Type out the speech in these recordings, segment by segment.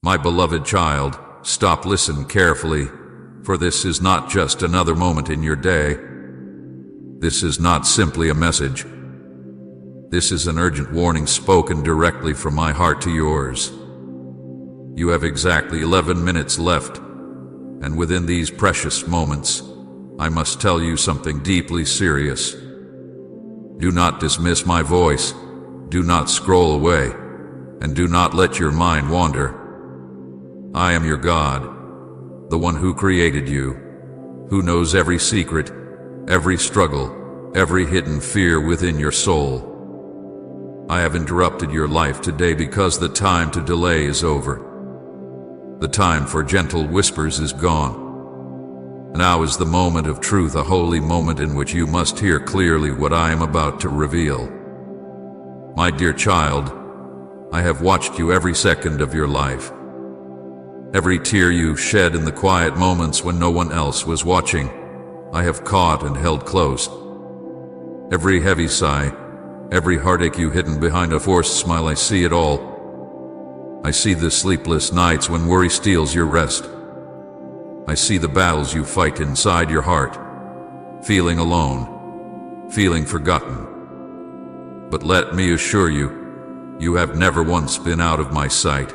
My beloved child, stop, listen carefully, for this is not just another moment in your day. This is not simply a message. This is an urgent warning spoken directly from my heart to yours. You have exactly 11 minutes left, and within these precious moments, I must tell you something deeply serious. Do not dismiss my voice, do not scroll away, and do not let your mind wander. I am your God, the one who created you, who knows every secret, every struggle, every hidden fear within your soul. I have interrupted your life today because the time to delay is over. The time for gentle whispers is gone. Now is the moment of truth, a holy moment in which you must hear clearly what I am about to reveal. My dear child, I have watched you every second of your life. Every tear you shed in the quiet moments when no one else was watching, I have caught and held close. Every heavy sigh, every heartache you hidden behind a forced smile, I see it all. I see the sleepless nights when worry steals your rest. I see the battles you fight inside your heart, feeling alone, feeling forgotten. But let me assure you, you have never once been out of my sight.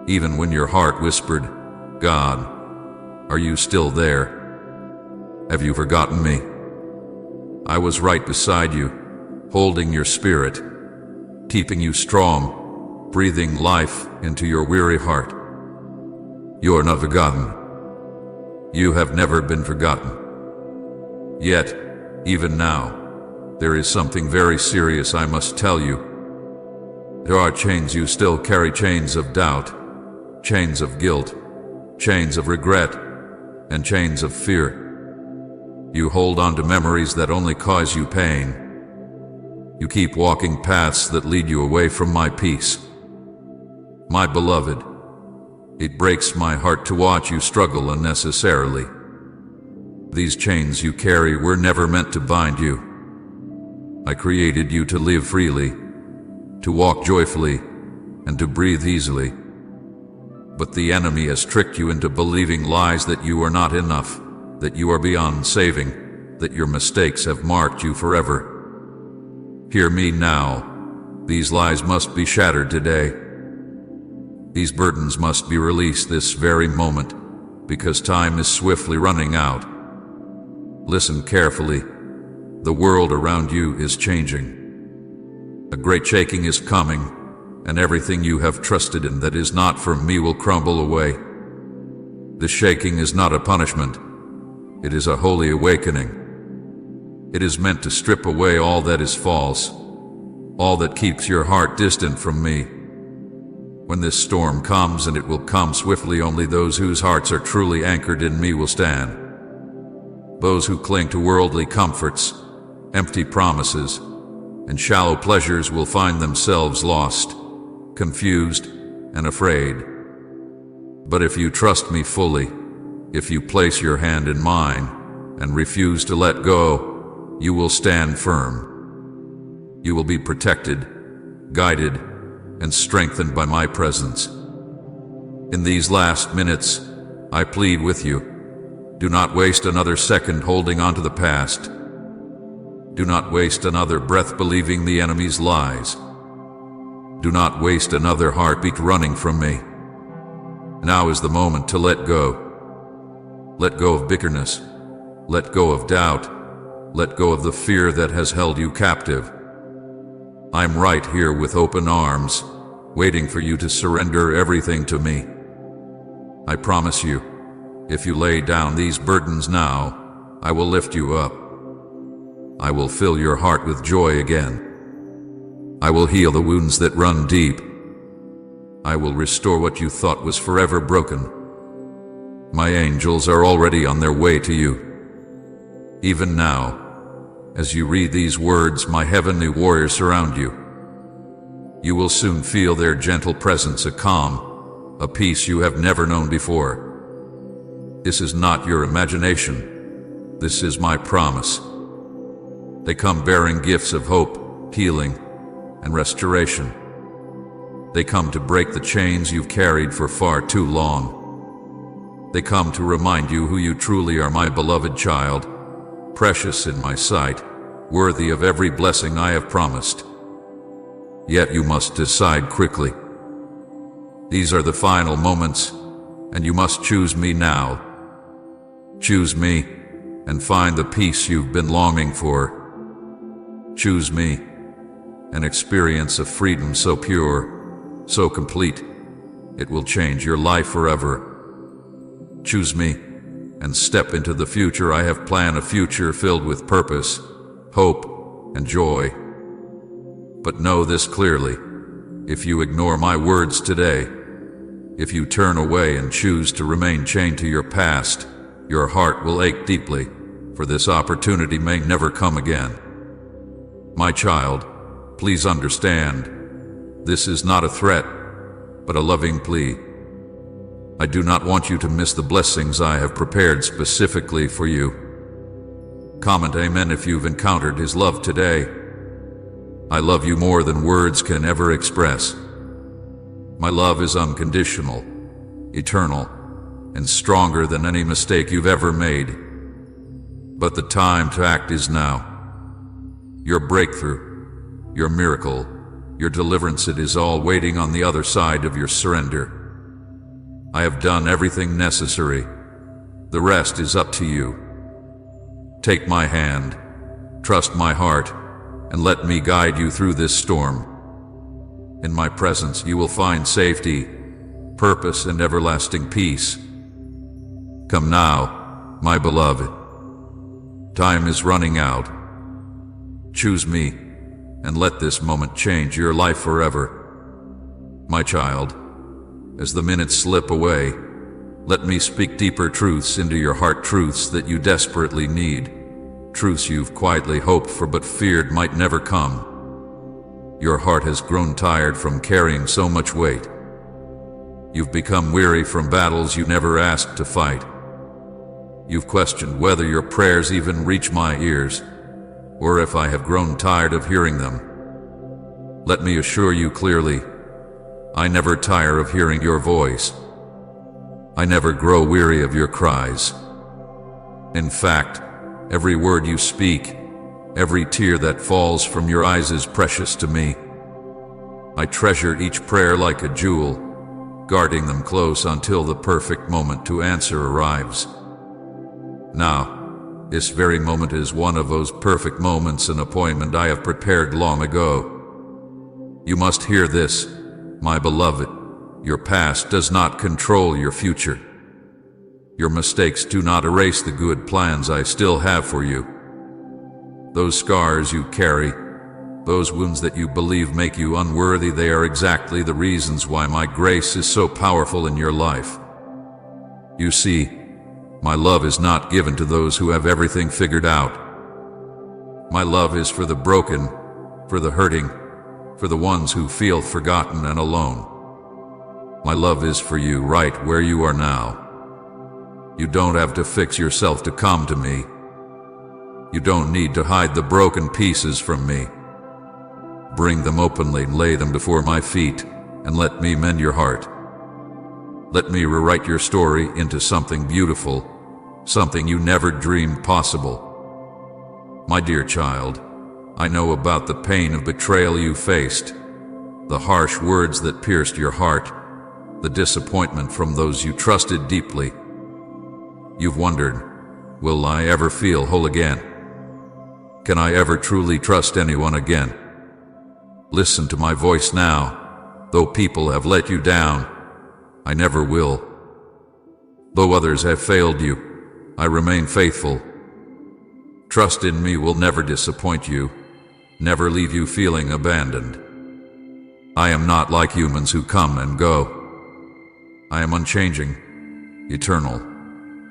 Even when your heart whispered, "God, are you still there? Have you forgotten me?" I was right beside you, holding your spirit, keeping you strong, breathing life into your weary heart. You are not forgotten. You have never been forgotten. Yet, even now, there is something very serious I must tell you. There are chains you still carry, chains of doubt, chains of guilt, chains of regret, and chains of fear. You hold on to memories that only cause you pain. You keep walking paths that lead you away from my peace. My beloved, it breaks my heart to watch you struggle unnecessarily. These chains you carry were never meant to bind you. I created you to live freely, to walk joyfully, and to breathe easily. But the enemy has tricked you into believing lies that you are not enough, that you are beyond saving, that your mistakes have marked you forever. Hear me now. These lies must be shattered today. These burdens must be released this very moment, because time is swiftly running out. Listen carefully. The world around you is changing. A great shaking is coming, and everything you have trusted in that is not from me will crumble away. The shaking is not a punishment. It is a holy awakening. It is meant to strip away all that is false, all that keeps your heart distant from me. When this storm comes, and it will come swiftly, only those whose hearts are truly anchored in me will stand. Those who cling to worldly comforts, empty promises, and shallow pleasures will find themselves lost, confused, and afraid. But if you trust me fully, if you place your hand in mine and refuse to let go, you will stand firm. You will be protected, guided, and strengthened by my presence. In these last minutes, I plead with you, do not waste another second holding on to the past. Do not waste another breath believing the enemy's lies. Do not waste another heartbeat running from me. Now is the moment to let go. Let go of bitterness. Let go of doubt. Let go of the fear that has held you captive. I'm right here with open arms, waiting for you to surrender everything to me. I promise you, if you lay down these burdens now, I will lift you up. I will fill your heart with joy again. I will heal the wounds that run deep. I will restore what you thought was forever broken. My angels are already on their way to you. Even now, as you read these words, my heavenly warriors surround you. You will soon feel their gentle presence, a calm, a peace you have never known before. This is not your imagination. This is my promise. They come bearing gifts of hope, healing, and restoration. They come to break the chains you've carried for far too long. They come to remind you who you truly are, my beloved child, precious in my sight, worthy of every blessing I have promised. Yet you must decide quickly. These are the final moments, and you must choose me now. Choose me, and find the peace you've been longing for. Choose me, and experience a freedom so pure, so complete, it will change your life forever. Choose me, and step into the future I have planned, a future filled with purpose, hope, and joy. But know this clearly: if you ignore my words today, if you turn away and choose to remain chained to your past, your heart will ache deeply, for this opportunity may never come again. My child, please understand, this is not a threat, but a loving plea. I do not want you to miss the blessings I have prepared specifically for you. Comment Amen if you've encountered His love today. I love you more than words can ever express. My love is unconditional, eternal, and stronger than any mistake you've ever made. But the time to act is now. Your breakthrough, your miracle, your deliverance, it is all waiting on the other side of your surrender. I have done everything necessary. The rest is up to you. Take my hand, trust my heart, and let me guide you through this storm. In my presence you will find safety, purpose, and everlasting peace. Come now, my beloved. Time is running out. Choose me, and let this moment change your life forever. My child, as the minutes slip away, let me speak deeper truths into your heart, truths that you desperately need, truths you've quietly hoped for but feared might never come. Your heart has grown tired from carrying so much weight. You've become weary from battles you never asked to fight. You've questioned whether your prayers even reach my ears, or if I have grown tired of hearing them. Let me assure you clearly, I never tire of hearing your voice. I never grow weary of your cries. In fact, every word you speak, every tear that falls from your eyes is precious to me. I treasure each prayer like a jewel, guarding them close until the perfect moment to answer arrives. Now, this very moment is one of those perfect moments, an appointment I have prepared long ago. You must hear this, my beloved. Your past does not control your future. Your mistakes do not erase the good plans I still have for you. Those scars you carry, those wounds that you believe make you unworthy, they are exactly the reasons why my grace is so powerful in your life. You see, my love is not given to those who have everything figured out. My love is for the broken, for the hurting, for the ones who feel forgotten and alone. My love is for you right where you are now. You don't have to fix yourself to come to me. You don't need to hide the broken pieces from me. Bring them openly and lay them before my feet, and let me mend your heart. Let me rewrite your story into something beautiful, something you never dreamed possible. My dear child, I know about the pain of betrayal you faced, the harsh words that pierced your heart, the disappointment from those you trusted deeply. You've wondered, will I ever feel whole again? Can I ever truly trust anyone again? Listen to my voice now. Though people have let you down, I never will. Though others have failed you, I remain faithful. Trust in me will never disappoint you, never leave you feeling abandoned. I am not like humans who come and go. I am unchanging, eternal,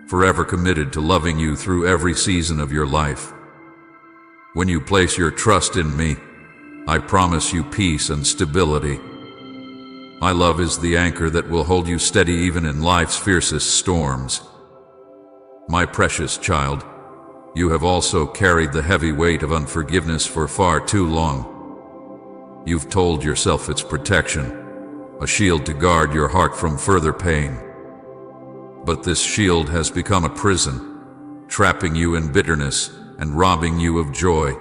forever committed to loving you through every season of your life. When you place your trust in me, I promise you peace and stability. My love is the anchor that will hold you steady even in life's fiercest storms. My precious child, you have also carried the heavy weight of unforgiveness for far too long. You've told yourself it's protection, a shield to guard your heart from further pain. But this shield has become a prison, trapping you in bitterness and robbing you of joy.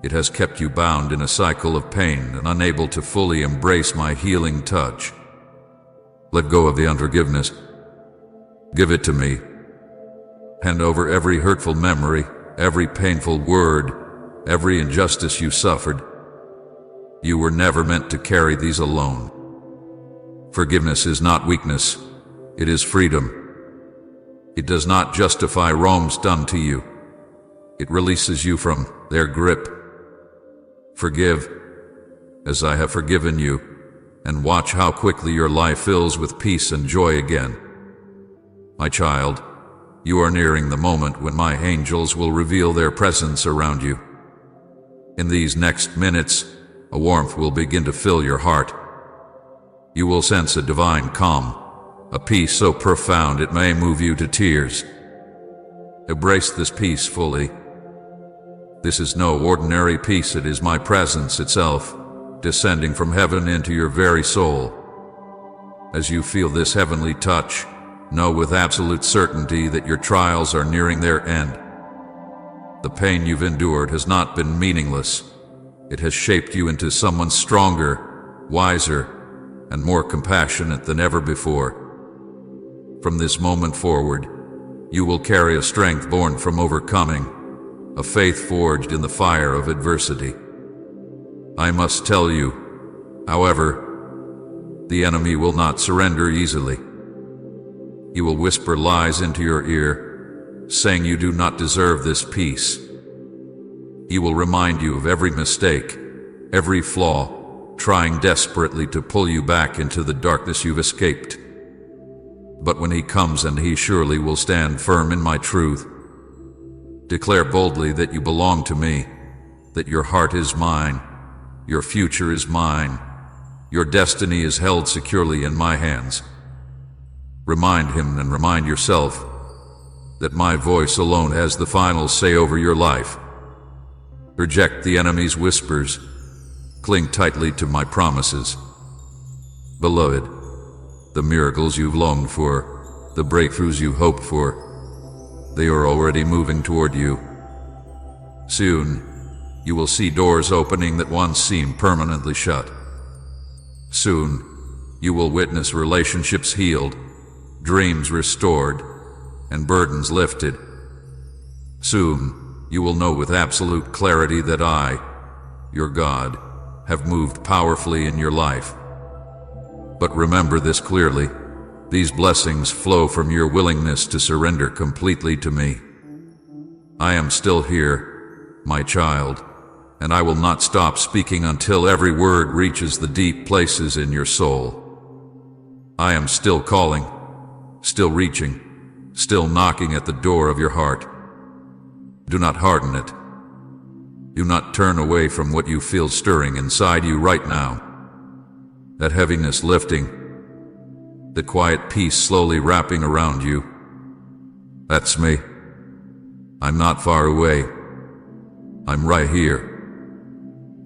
It has kept you bound in a cycle of pain and unable to fully embrace my healing touch. Let go of the unforgiveness. Give it to me. Hand over every hurtful memory, every painful word, every injustice you suffered. You were never meant to carry these alone. Forgiveness is not weakness, it is freedom. It does not justify wrongs done to you. It releases you from their grip. Forgive, as I have forgiven you, and watch how quickly your life fills with peace and joy again. My child, you are nearing the moment when my angels will reveal their presence around you. In these next minutes, a warmth will begin to fill your heart. You will sense a divine calm, a peace so profound it may move you to tears. Embrace this peace fully. This is no ordinary peace, it is my presence itself, descending from heaven into your very soul. As you feel this heavenly touch, know with absolute certainty that your trials are nearing their end. The pain you've endured has not been meaningless. It has shaped you into someone stronger, wiser, and more compassionate than ever before. From this moment forward, you will carry a strength born from overcoming, a faith forged in the fire of adversity. I must tell you, however, the enemy will not surrender easily. He will whisper lies into your ear, saying you do not deserve this peace. He will remind you of every mistake, every flaw, trying desperately to pull you back into the darkness you've escaped. But when he comes, and he surely will stand firm in my truth, declare boldly that you belong to me, that your heart is mine, your future is mine, your destiny is held securely in my hands. Remind him and remind yourself that my voice alone has the final say over your life. Reject the enemy's whispers. Cling tightly to my promises. Beloved, the miracles you've longed for, the breakthroughs you hoped for, they are already moving toward you. Soon, you will see doors opening that once seemed permanently shut. Soon, you will witness relationships healed, dreams restored, and burdens lifted. Soon, you will know with absolute clarity that I, your God, have moved powerfully in your life. But remember this clearly: these blessings flow from your willingness to surrender completely to me. I am still here, my child, and I will not stop speaking until every word reaches the deep places in your soul. I am still calling, still reaching, still knocking at the door of your heart. Do not harden it. Do not turn away from what you feel stirring inside you right now. That heaviness lifting, the quiet peace slowly wrapping around you. That's me. I'm not far away. I'm right here.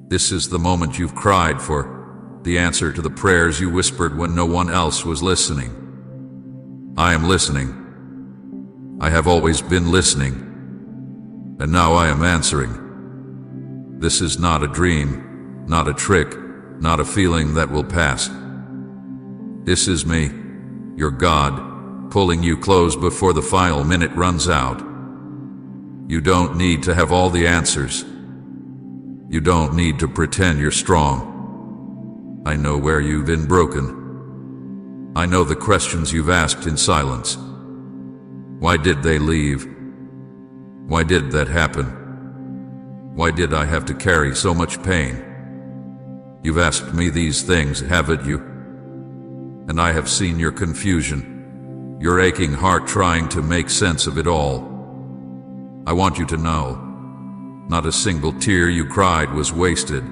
This is the moment you've cried for, the answer to the prayers you whispered when no one else was listening. I am listening. I have always been listening. And now I am answering. This is not a dream, not a trick, not a feeling that will pass. This is me, your God, pulling you close before the final minute runs out. You don't need to have all the answers. You don't need to pretend you're strong. I know where you've been broken. I know the questions you've asked in silence. Why did they leave? Why did that happen? Why did I have to carry so much pain? You've asked me these things, haven't you? And I have seen your confusion, your aching heart trying to make sense of it all. I want you to know, not a single tear you cried was wasted.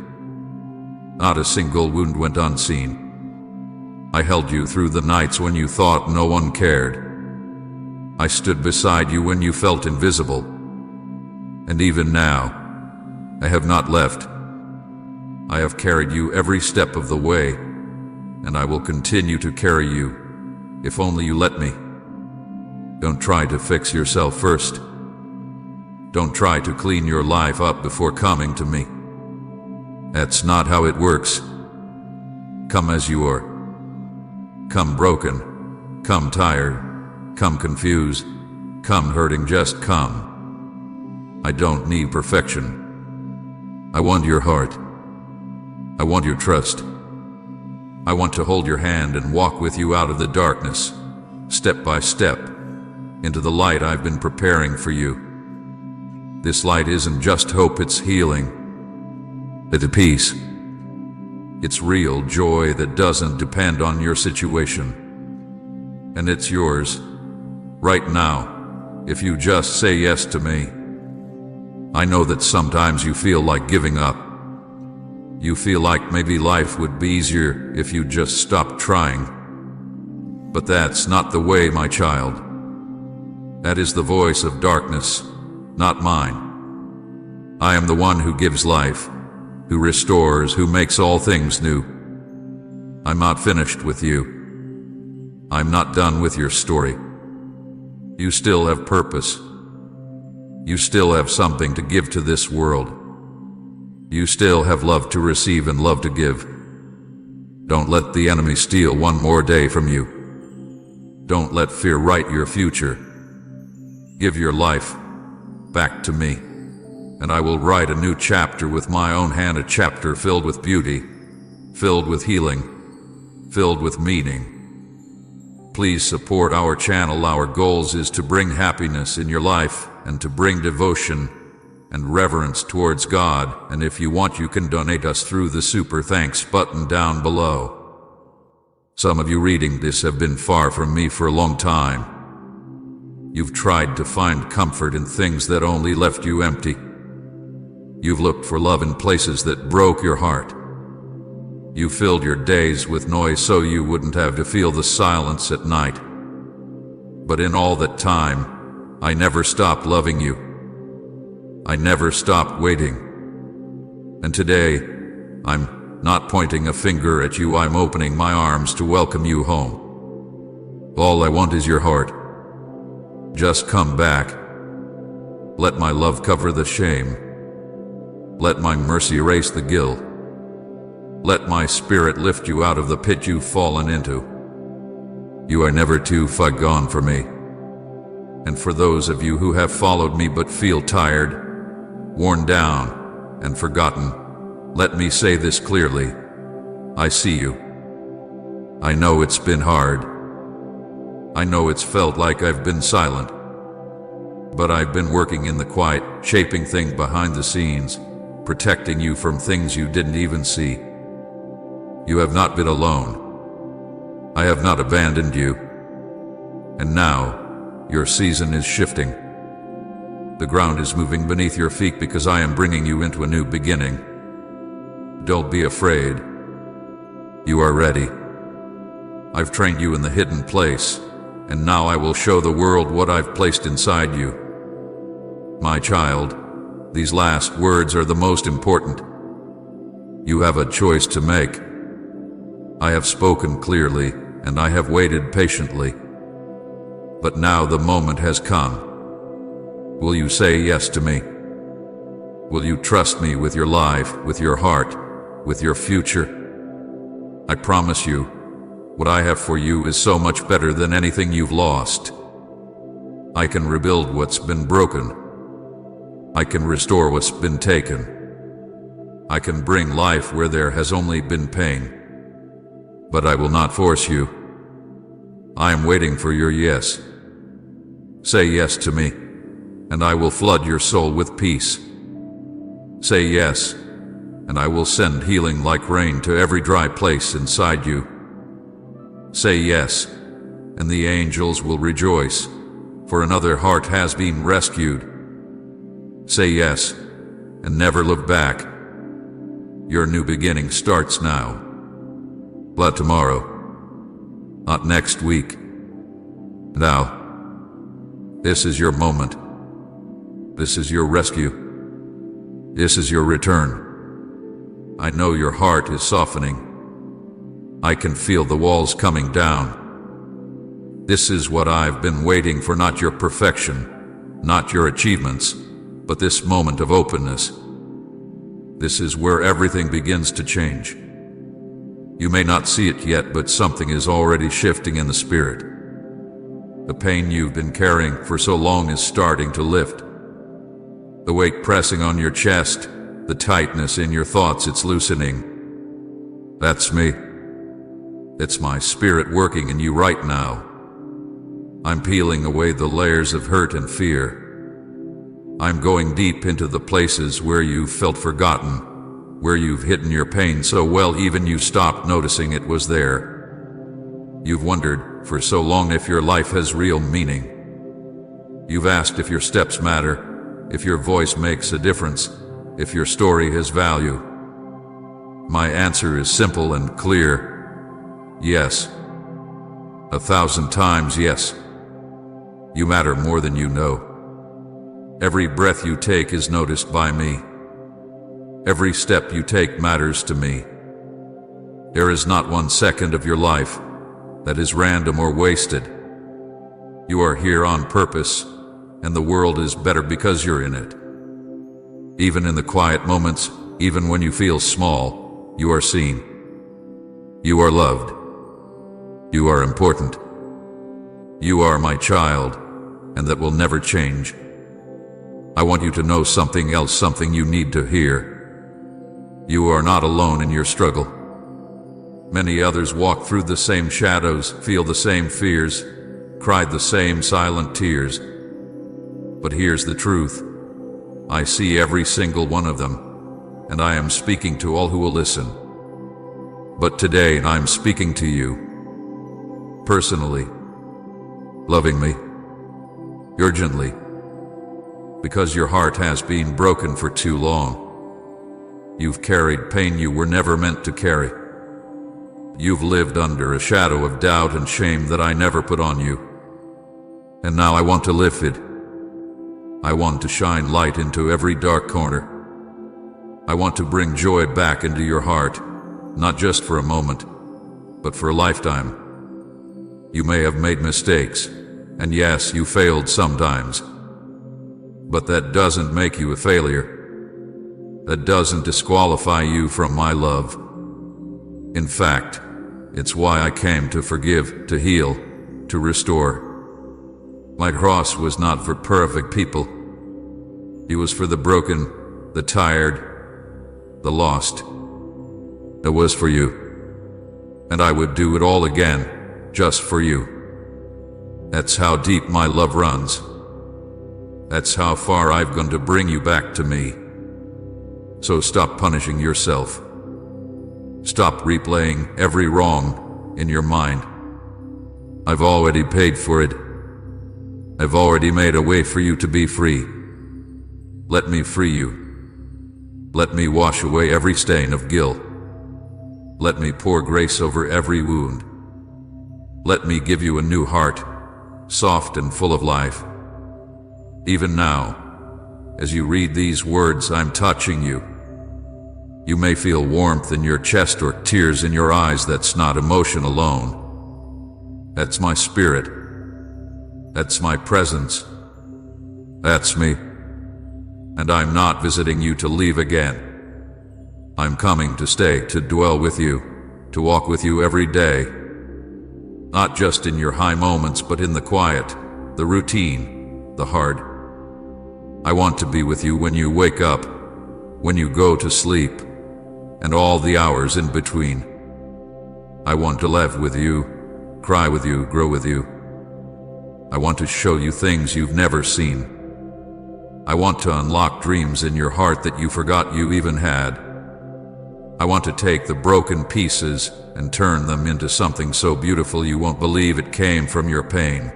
Not a single wound went unseen. I held you through the nights when you thought no one cared. I stood beside you when you felt invisible. And even now, I have not left. I have carried you every step of the way, and I will continue to carry you, if only you let me. Don't try to fix yourself first. Don't try to clean your life up before coming to me. That's not how it works. Come as you are. Come broken. Come tired. Come confused. Come hurting, just come. I don't need perfection. I want your heart. I want your trust. I want to hold your hand and walk with you out of the darkness, step by step, into the light I've been preparing for you. This light isn't just hope, it's healing. It's peace. It's real joy that doesn't depend on your situation. And it's yours, right now, if you just say yes to me. I know that sometimes you feel like giving up. You feel like maybe life would be easier if you just stopped trying. But that's not the way, my child. That is the voice of darkness, not mine. I am the one who gives life, who restores, who makes all things new. I'm not finished with you. I'm not done with your story. You still have purpose. You still have something to give to this world. You still have love to receive and love to give. Don't let the enemy steal one more day from you. Don't let fear write your future. Give your life back to me, and I will write a new chapter with my own hand, a chapter filled with beauty, filled with healing, filled with meaning. Please support our channel. Our goals is to bring happiness in your life and to bring devotion and reverence towards God. And if you want, you can donate us through the super thanks button down below. Some of you reading this have been far from me for a long time. You've tried to find comfort in things that only left you empty. You've looked for love in places that broke your heart. You filled your days with noise so you wouldn't have to feel the silence at night. But in all that time, I never stopped loving you. I never stopped waiting. And today, I'm not pointing a finger at you, I'm opening my arms to welcome you home. All I want is your heart. Just come back. Let my love cover the shame. Let my mercy erase the guilt. Let my spirit lift you out of the pit you've fallen into. You are never too far gone for me. And for those of you who have followed me but feel tired, worn down, and forgotten, let me say this clearly. I see you. I know it's been hard. I know it's felt like I've been silent. But I've been working in the quiet, shaping things behind the scenes, protecting you from things you didn't even see. You have not been alone. I have not abandoned you. And now, your season is shifting. The ground is moving beneath your feet because I am bringing you into a new beginning. Don't be afraid. You are ready. I've trained you in the hidden place, and now I will show the world what I've placed inside you. My child, these last words are the most important. You have a choice to make. I have spoken clearly, and I have waited patiently. But now the moment has come. Will you say yes to me? Will you trust me with your life, with your heart, with your future? I promise you, what I have for you is so much better than anything you've lost. I can rebuild what's been broken. I can restore what's been taken. I can bring life where there has only been pain. But I will not force you. I am waiting for your yes. Say yes to me, and I will flood your soul with peace. Say yes, and I will send healing like rain to every dry place inside you. Say yes, and the angels will rejoice, for another heart has been rescued. Say yes, and never look back. Your new beginning starts now. But tomorrow, not next week. Now, this is your moment. This is your rescue. This is your return. I know your heart is softening. I can feel the walls coming down. This is what I've been waiting for, not your perfection, not your achievements, but this moment of openness. This is where everything begins to change. You may not see it yet, but something is already shifting in the spirit. The pain you've been carrying for so long is starting to lift. The weight pressing on your chest, the tightness in your thoughts, it's loosening. That's me. It's my spirit working in you right now. I'm peeling away the layers of hurt and fear. I'm going deep into the places where you've felt forgotten, where you've hidden your pain so well even you stopped noticing it was there. You've wondered for so long if your life has real meaning. You've asked if your steps matter, if your voice makes a difference, if your story has value. My answer is simple and clear. Yes. 1,000 times yes. You matter more than you know. Every breath you take is noticed by me. Every step you take matters to me. There is not 1 second of your life that is random or wasted. You are here on purpose, and the world is better because you're in it. Even in the quiet moments, even when you feel small, you are seen. You are loved. You are important. You are my child, and that will never change. I want you to know something else, something you need to hear. You are not alone in your struggle. Many others walk through the same shadows, feel the same fears, cried the same silent tears. But here's the truth. I see every single one of them, and I am speaking to all who will listen. But today I'm speaking to you, personally, loving me, urgently, because your heart has been broken for too long. You've carried pain you were never meant to carry. You've lived under a shadow of doubt and shame that I never put on you. And now I want to lift it. I want to shine light into every dark corner. I want to bring joy back into your heart, not just for a moment, but for a lifetime. You may have made mistakes, and yes, you failed sometimes. But that doesn't make you a failure. That doesn't disqualify you from my love. In fact, it's why I came to forgive, to heal, to restore. My cross was not for perfect people. It was for the broken, the tired, the lost. It was for you. And I would do it all again, just for you. That's how deep my love runs. That's how far I've gone to bring you back to me. So stop punishing yourself. Stop replaying every wrong in your mind. I've already paid for it. I've already made a way for you to be free. Let me free you. Let me wash away every stain of guilt. Let me pour grace over every wound. Let me give you a new heart, soft and full of life. Even now, as you read these words, I'm touching you. You may feel warmth in your chest or tears in your eyes. That's not emotion alone. That's my spirit. That's my presence. That's me. And I'm not visiting you to leave again. I'm coming to stay, to dwell with you, to walk with you every day. Not just in your high moments, but in the quiet, the routine, the hard. I want to be with you when you wake up, when you go to sleep, and all the hours in between. I want to laugh with you, cry with you, grow with you. I want to show you things you've never seen. I want to unlock dreams in your heart that you forgot you even had. I want to take the broken pieces and turn them into something so beautiful you won't believe it came from your pain.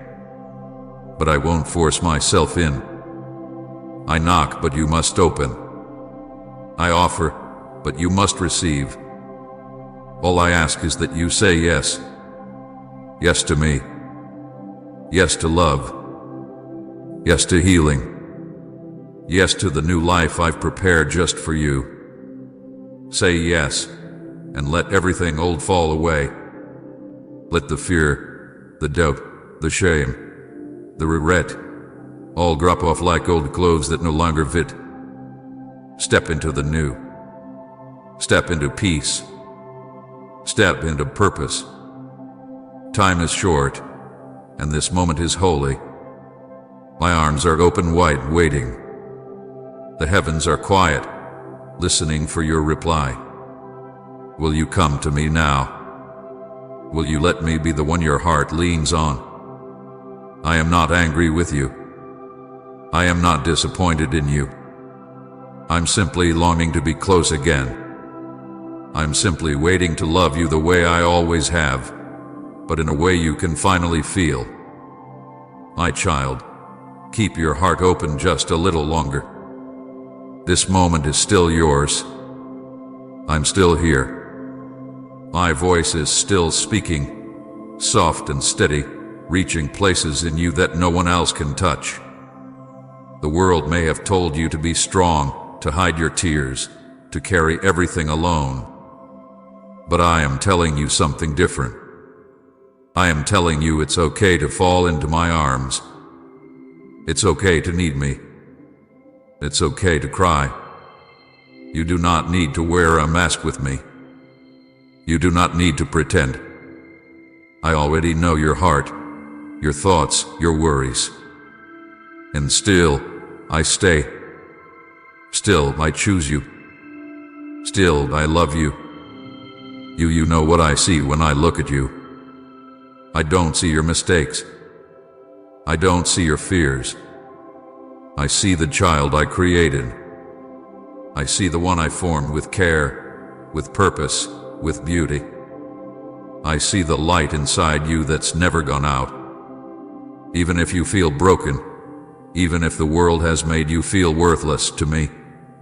But I won't force myself in. I knock, but you must open. I offer, but you must receive. All I ask is that you say yes. Yes to me. Yes to love. Yes to healing. Yes to the new life I've prepared just for you. Say yes. and let everything old fall away. Let the fear, the doubt, the shame, the regret, all drop off like old clothes that no longer fit. Step into the new. Step into peace. Step into purpose. Time is short, and this moment is holy. My arms are open wide, waiting. The heavens are quiet, listening for your reply. Will you come to me now? Will you let me be the one your heart leans on? I am not angry with you. I am not disappointed in you. I'm simply longing to be close again. I'm simply waiting to love you the way I always have, but in a way you can finally feel. My child, keep your heart open just a little longer. This moment is still yours. I'm still here. My voice is still speaking, soft and steady, reaching places in you that no one else can touch. The world may have told you to be strong, to hide your tears, to carry everything alone. But I am telling you something different. I am telling you it's okay to fall into my arms. It's okay to need me. It's okay to cry. You do not need to wear a mask with me. You do not need to pretend. I already know your heart, your thoughts, your worries. And still, I stay. Still, I choose you. Still, I love you. You know what I see when I look at you. I don't see your mistakes. I don't see your fears. I see the child I created. I see the one I formed with care, with purpose, with beauty. I see the light inside you that's never gone out. Even if you feel broken, even if the world has made you feel worthless to me,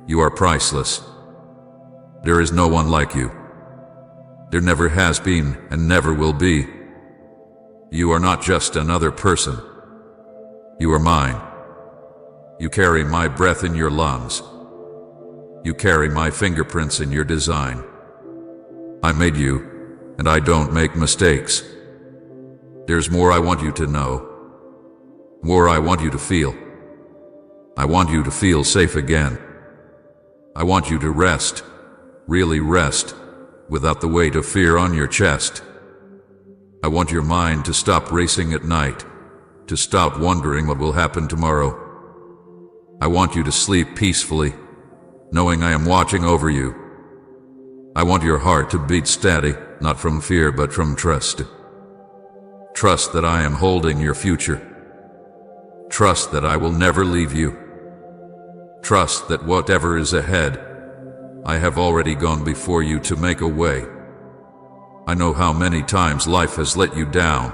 you are priceless. There is no one like you. There never has been and never will be. You are not just another person. You are mine. You carry my breath in your lungs. You carry my fingerprints in your design. I made you, and I don't make mistakes. There's more I want you to know. More I want you to feel. I want you to feel safe again. I want you to rest, really rest, without the weight of fear on your chest. I want your mind to stop racing at night, to stop wondering what will happen tomorrow. I want you to sleep peacefully, knowing I am watching over you. I want your heart to beat steady, not from fear but from trust. Trust that I am holding your future. Trust that I will never leave you. Trust that whatever is ahead, I have already gone before you to make a way. I know how many times life has let you down.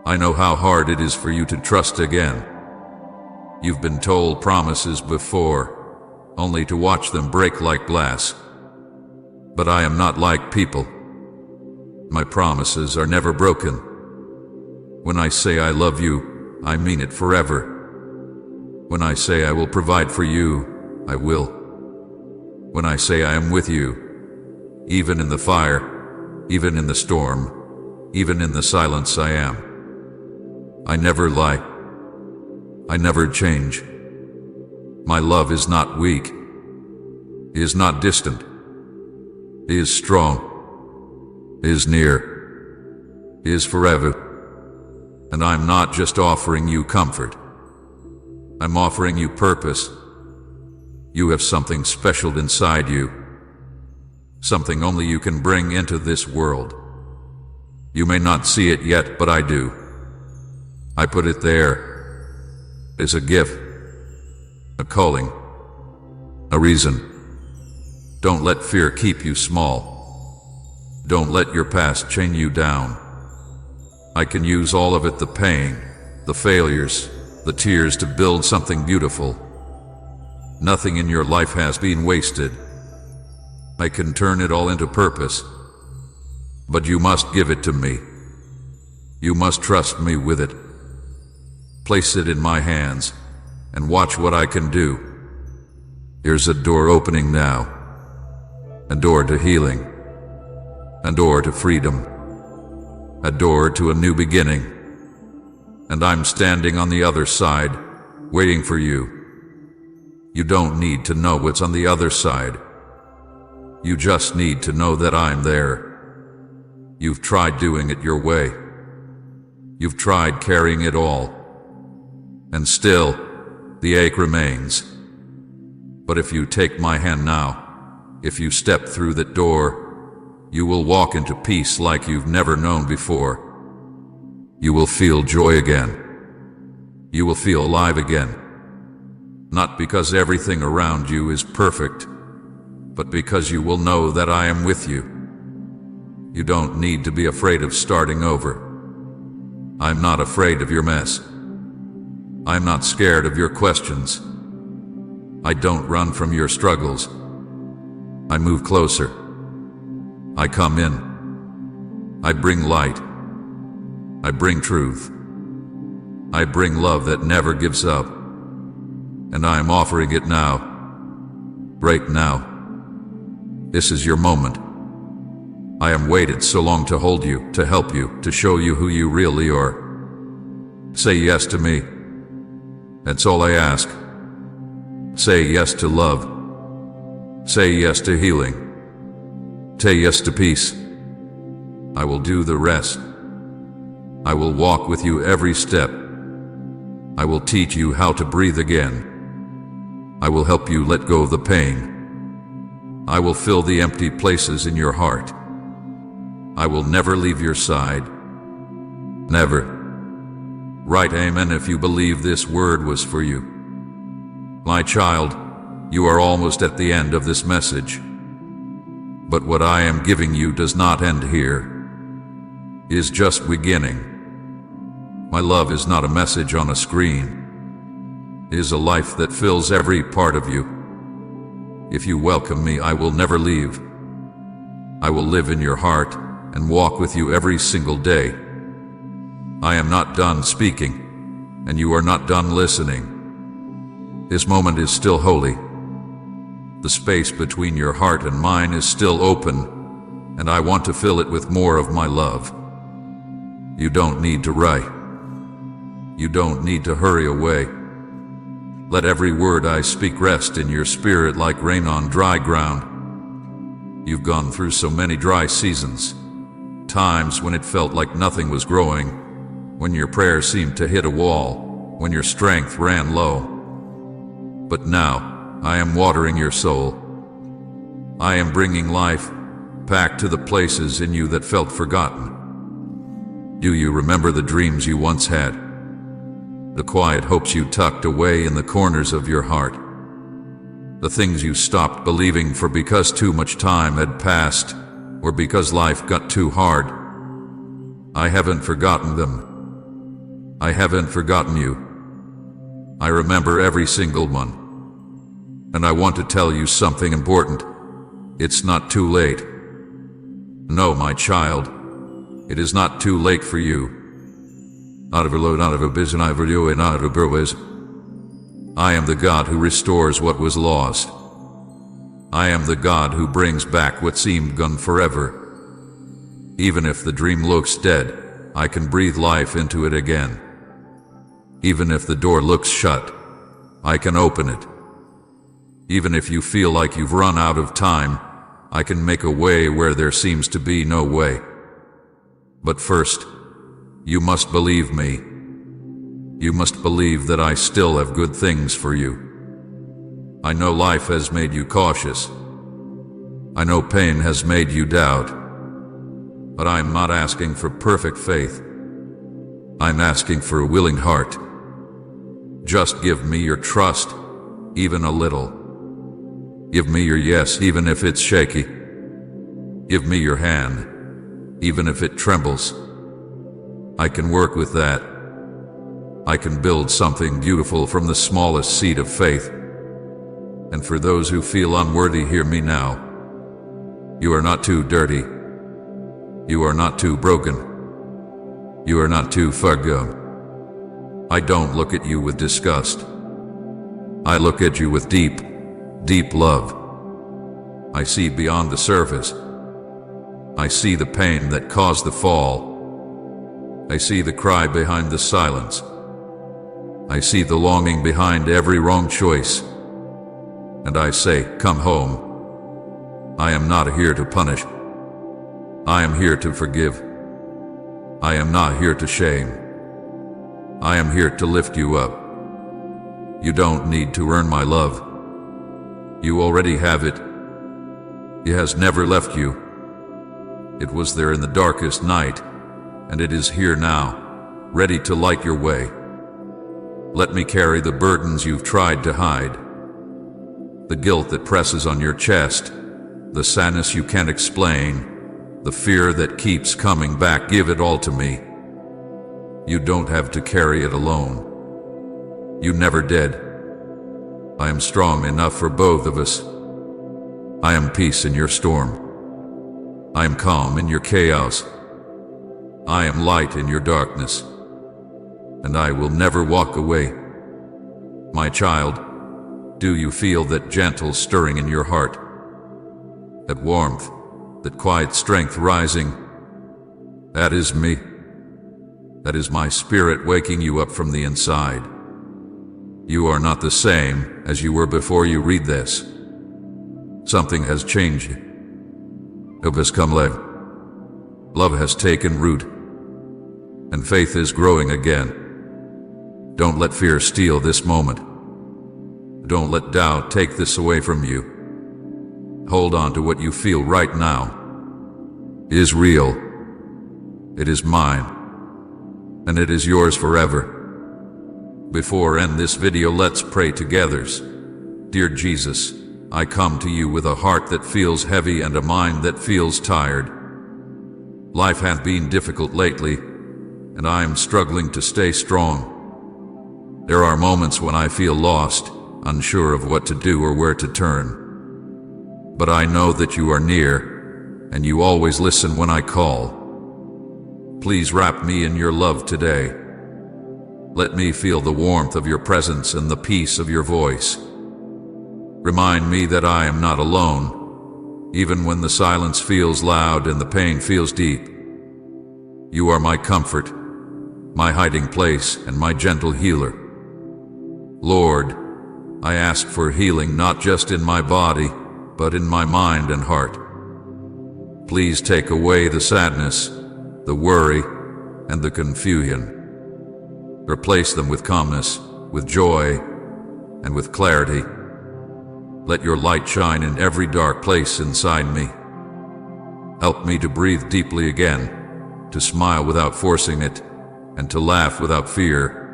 I know how hard it is for you to trust again. You've been told promises before, only to watch them break like glass. But I am not like people. My promises are never broken. When I say I love you, I mean it forever. When I say I will provide for you, I will. When I say I am with you, even in the fire, even in the storm, even in the silence I am. I never lie. I never change. My love is not weak. It is not distant. It is strong. It is near. It is forever. And I'm not just offering you comfort. I'm offering you purpose. You have something special inside you. Something only you can bring into this world. You may not see it yet, but I do. I put it there as a gift, a calling, a reason. Don't let fear keep you small. Don't let your past chain you down. I can use all of it, the pain, the failures, the tears, to build something beautiful. Nothing in your life has been wasted. I can turn it all into purpose. But you must give it to me. You must trust me with it. Place it in my hands and watch what I can do. Here's a door opening now. A door to healing, a door to freedom, a door to a new beginning. And I'm standing on the other side, waiting for you. You don't need to know what's on the other side. You just need to know that I'm there. You've tried doing it your way. You've tried carrying it all. And still, the ache remains. But if you take my hand now, if you step through that door, you will walk into peace like you've never known before. You will feel joy again. You will feel alive again. Not because everything around you is perfect, but because you will know that I am with you. You don't need to be afraid of starting over. I'm not afraid of your mess. I'm not scared of your questions. I don't run from your struggles. I move closer. I come in. I bring light. I bring truth. I bring love that never gives up. And I am offering it now. Right now. This is your moment. I am waited so long to hold you, to help you, to show you who you really are. Say yes to me. That's all I ask. Say yes to love. Say yes to healing. Say yes to peace. I will do the rest. I will walk with you every step. I will teach you how to breathe again. I will help you let go of the pain. I will fill the empty places in your heart. I will never leave your side. Never. Write amen if you believe this word was for you. My child, you are almost at the end of this message. But what I am giving you does not end here. It is just beginning. My love is not a message on a screen. It is a life that fills every part of you. If you welcome me, I will never leave. I will live in your heart and walk with you every single day. I am not done speaking, and you are not done listening. This moment is still holy. The space between your heart and mine is still open, and I want to fill it with more of my love. You don't need to rush. You don't need to hurry away. Let every word I speak rest in your spirit like rain on dry ground. You've gone through so many dry seasons, times when it felt like nothing was growing, when your prayers seemed to hit a wall, when your strength ran low. But now, I am watering your soul. I am bringing life back to the places in you that felt forgotten. Do you remember the dreams you once had? The quiet hopes you tucked away in the corners of your heart? The things you stopped believing for because too much time had passed, or because life got too hard? I haven't forgotten them. I haven't forgotten you. I remember every single one. And I want to tell you something important. It's not too late. No, my child, it is not too late for you. I am the God who restores what was lost. I am the God who brings back what seemed gone forever. Even if the dream looks dead, I can breathe life into it again. Even if the door looks shut, I can open it. Even if you feel like you've run out of time, I can make a way where there seems to be no way. But first, you must believe me. You must believe that I still have good things for you. I know life has made you cautious. I know pain has made you doubt. But I'm not asking for perfect faith. I'm asking for a willing heart. Just give me your trust, even a little. Give me your yes, even if it's shaky. Give me your hand, even if it trembles. I can work with that. I can build something beautiful from the smallest seed of faith. And for those who feel unworthy, hear me now. You are not too dirty. You are not too broken. You are not too far gone. I don't look at you with disgust. I look at you with deep love. I see beyond the surface. I see the pain that caused the fall. I see the cry behind the silence. I see the longing behind every wrong choice. And I say, come home. I am not here to punish. I am here to forgive. I am not here to shame. I am here to lift you up. You don't need to earn my love. You already have it. It has never left you. It was there in the darkest night, and it is here now, ready to light your way. Let me carry the burdens you've tried to hide, the guilt that presses on your chest, the sadness you can't explain, the fear that keeps coming back. Give it all to me. You don't have to carry it alone. You never did. I am strong enough for both of us. I am peace in your storm. I am calm in your chaos. I am light in your darkness. And I will never walk away. My child, do you feel that gentle stirring in your heart? That warmth, that quiet strength rising? That is me. That is my spirit waking you up from the inside. You are not the same as you were before you read this. Something has changed. Hope has come love. Love has taken root. And faith is growing again. Don't let fear steal this moment. Don't let doubt take this away from you. Hold on to what you feel right now. It is real. It is mine. And it is yours forever. Before end this video, let's pray together. Dear Jesus, I come to you with a heart that feels heavy and a mind that feels tired. Life has been difficult lately, and I am struggling to stay strong. There are moments when I feel lost, unsure of what to do or where to turn. But I know that you are near, and you always listen when I call. Please wrap me in your love today. Let me feel the warmth of your presence and the peace of your voice. Remind me that I am not alone, even when the silence feels loud and the pain feels deep. You are my comfort, my hiding place, and my gentle healer. Lord, I ask for healing not just in my body, but in my mind and heart. Please take away the sadness, the worry, and the confusion. Replace them with calmness, with joy, and with clarity. Let your light shine in every dark place inside me. Help me to breathe deeply again, to smile without forcing it, and to laugh without fear.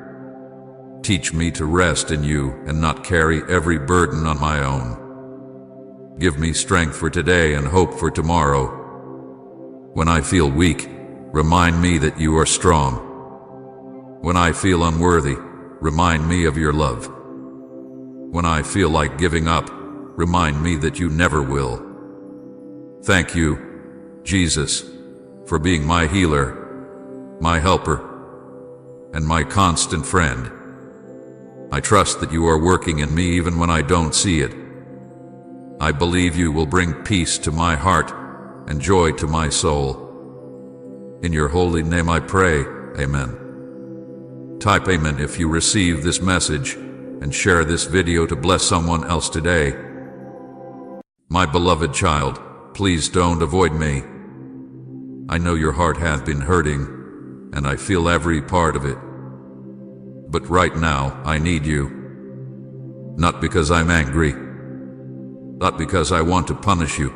Teach me to rest in you and not carry every burden on my own. Give me strength for today and hope for tomorrow. When I feel weak, remind me that you are strong. When I feel unworthy, remind me of your love. When I feel like giving up, remind me that you never will. Thank you, Jesus, for being my healer, my helper, and my constant friend. I trust that you are working in me even when I don't see it. I believe you will bring peace to my heart and joy to my soul. In your holy name I pray, amen. Type amen if you receive this message and share this video to bless someone else today. My beloved child, please don't avoid me. I know your heart has been hurting, and I feel every part of it. But right now, I need you. Not because I'm angry, not because I want to punish you,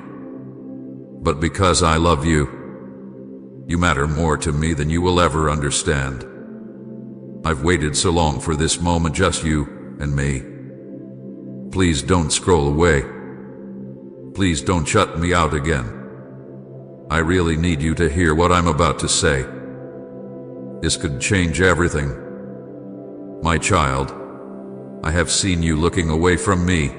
but because I love you. You matter more to me than you will ever understand. I've waited so long for this moment, just you and me. Please don't scroll away. Please don't shut me out again. I really need you to hear what I'm about to say. This could change everything. My child, I have seen you looking away from me,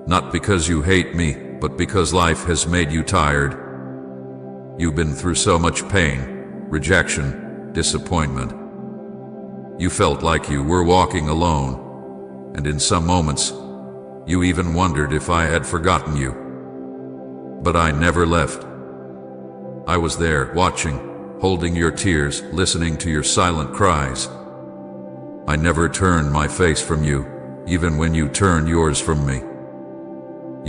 not because you hate me, but because life has made you tired. You've been through so much pain, rejection, disappointment. You felt like you were walking alone, and in some moments, you even wondered if I had forgotten you. But I never left. I was there, watching, holding your tears, listening to your silent cries. I never turned my face from you, even when you turned yours from me.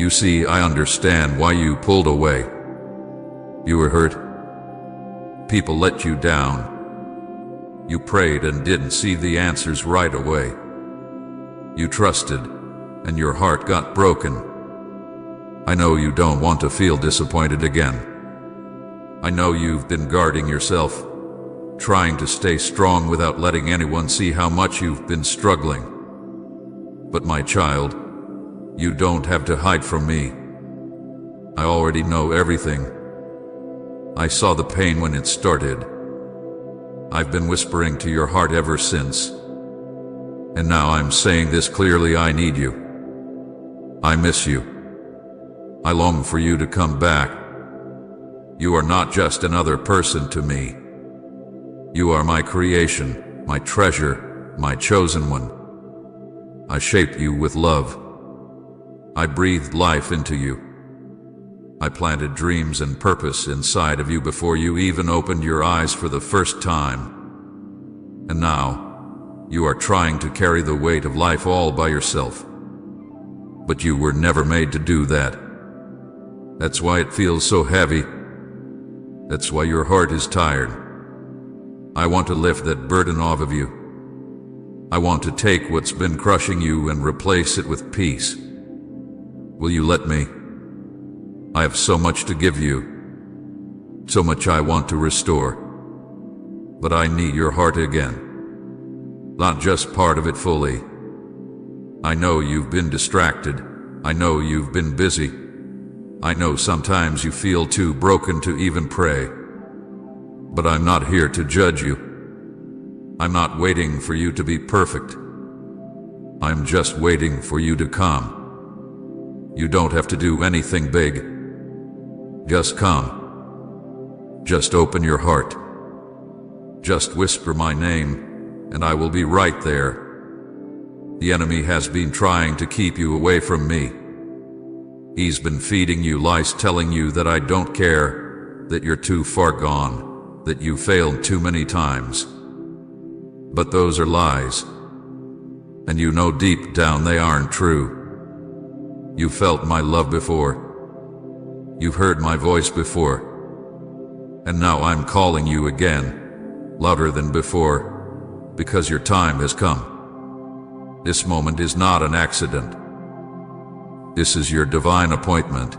You see, I understand why you pulled away. You were hurt. People let you down. You prayed and didn't see the answers right away. You trusted, and your heart got broken. I know you don't want to feel disappointed again. I know you've been guarding yourself, trying to stay strong without letting anyone see how much you've been struggling. But my child, you don't have to hide from me. I already know everything. I saw the pain when it started. I've been whispering to your heart ever since. And now I'm saying this clearly: I need you. I miss you. I long for you to come back. You are not just another person to me. You are my creation, my treasure, my chosen one. I shaped you with love. I breathed life into you. I planted dreams and purpose inside of you before you even opened your eyes for the first time. And now, you are trying to carry the weight of life all by yourself. But you were never made to do that. That's why it feels so heavy. That's why your heart is tired. I want to lift that burden off of you. I want to take what's been crushing you and replace it with peace. Will you let me? I have so much to give you, so much I want to restore. But I need your heart again, not just part of it fully. I know you've been distracted. I know you've been busy. I know sometimes you feel too broken to even pray. But I'm not here to judge you. I'm not waiting for you to be perfect. I'm just waiting for you to come. You don't have to do anything big. Just come. Just open your heart. Just whisper my name, and I will be right there. The enemy has been trying to keep you away from me. He's been feeding you lies, telling you that I don't care, that you're too far gone, that you failed too many times. But those are lies. And you know deep down they aren't true. You felt my love before. You've heard my voice before. And now I'm calling you again, louder than before, because your time has come. This moment is not an accident. This is your divine appointment.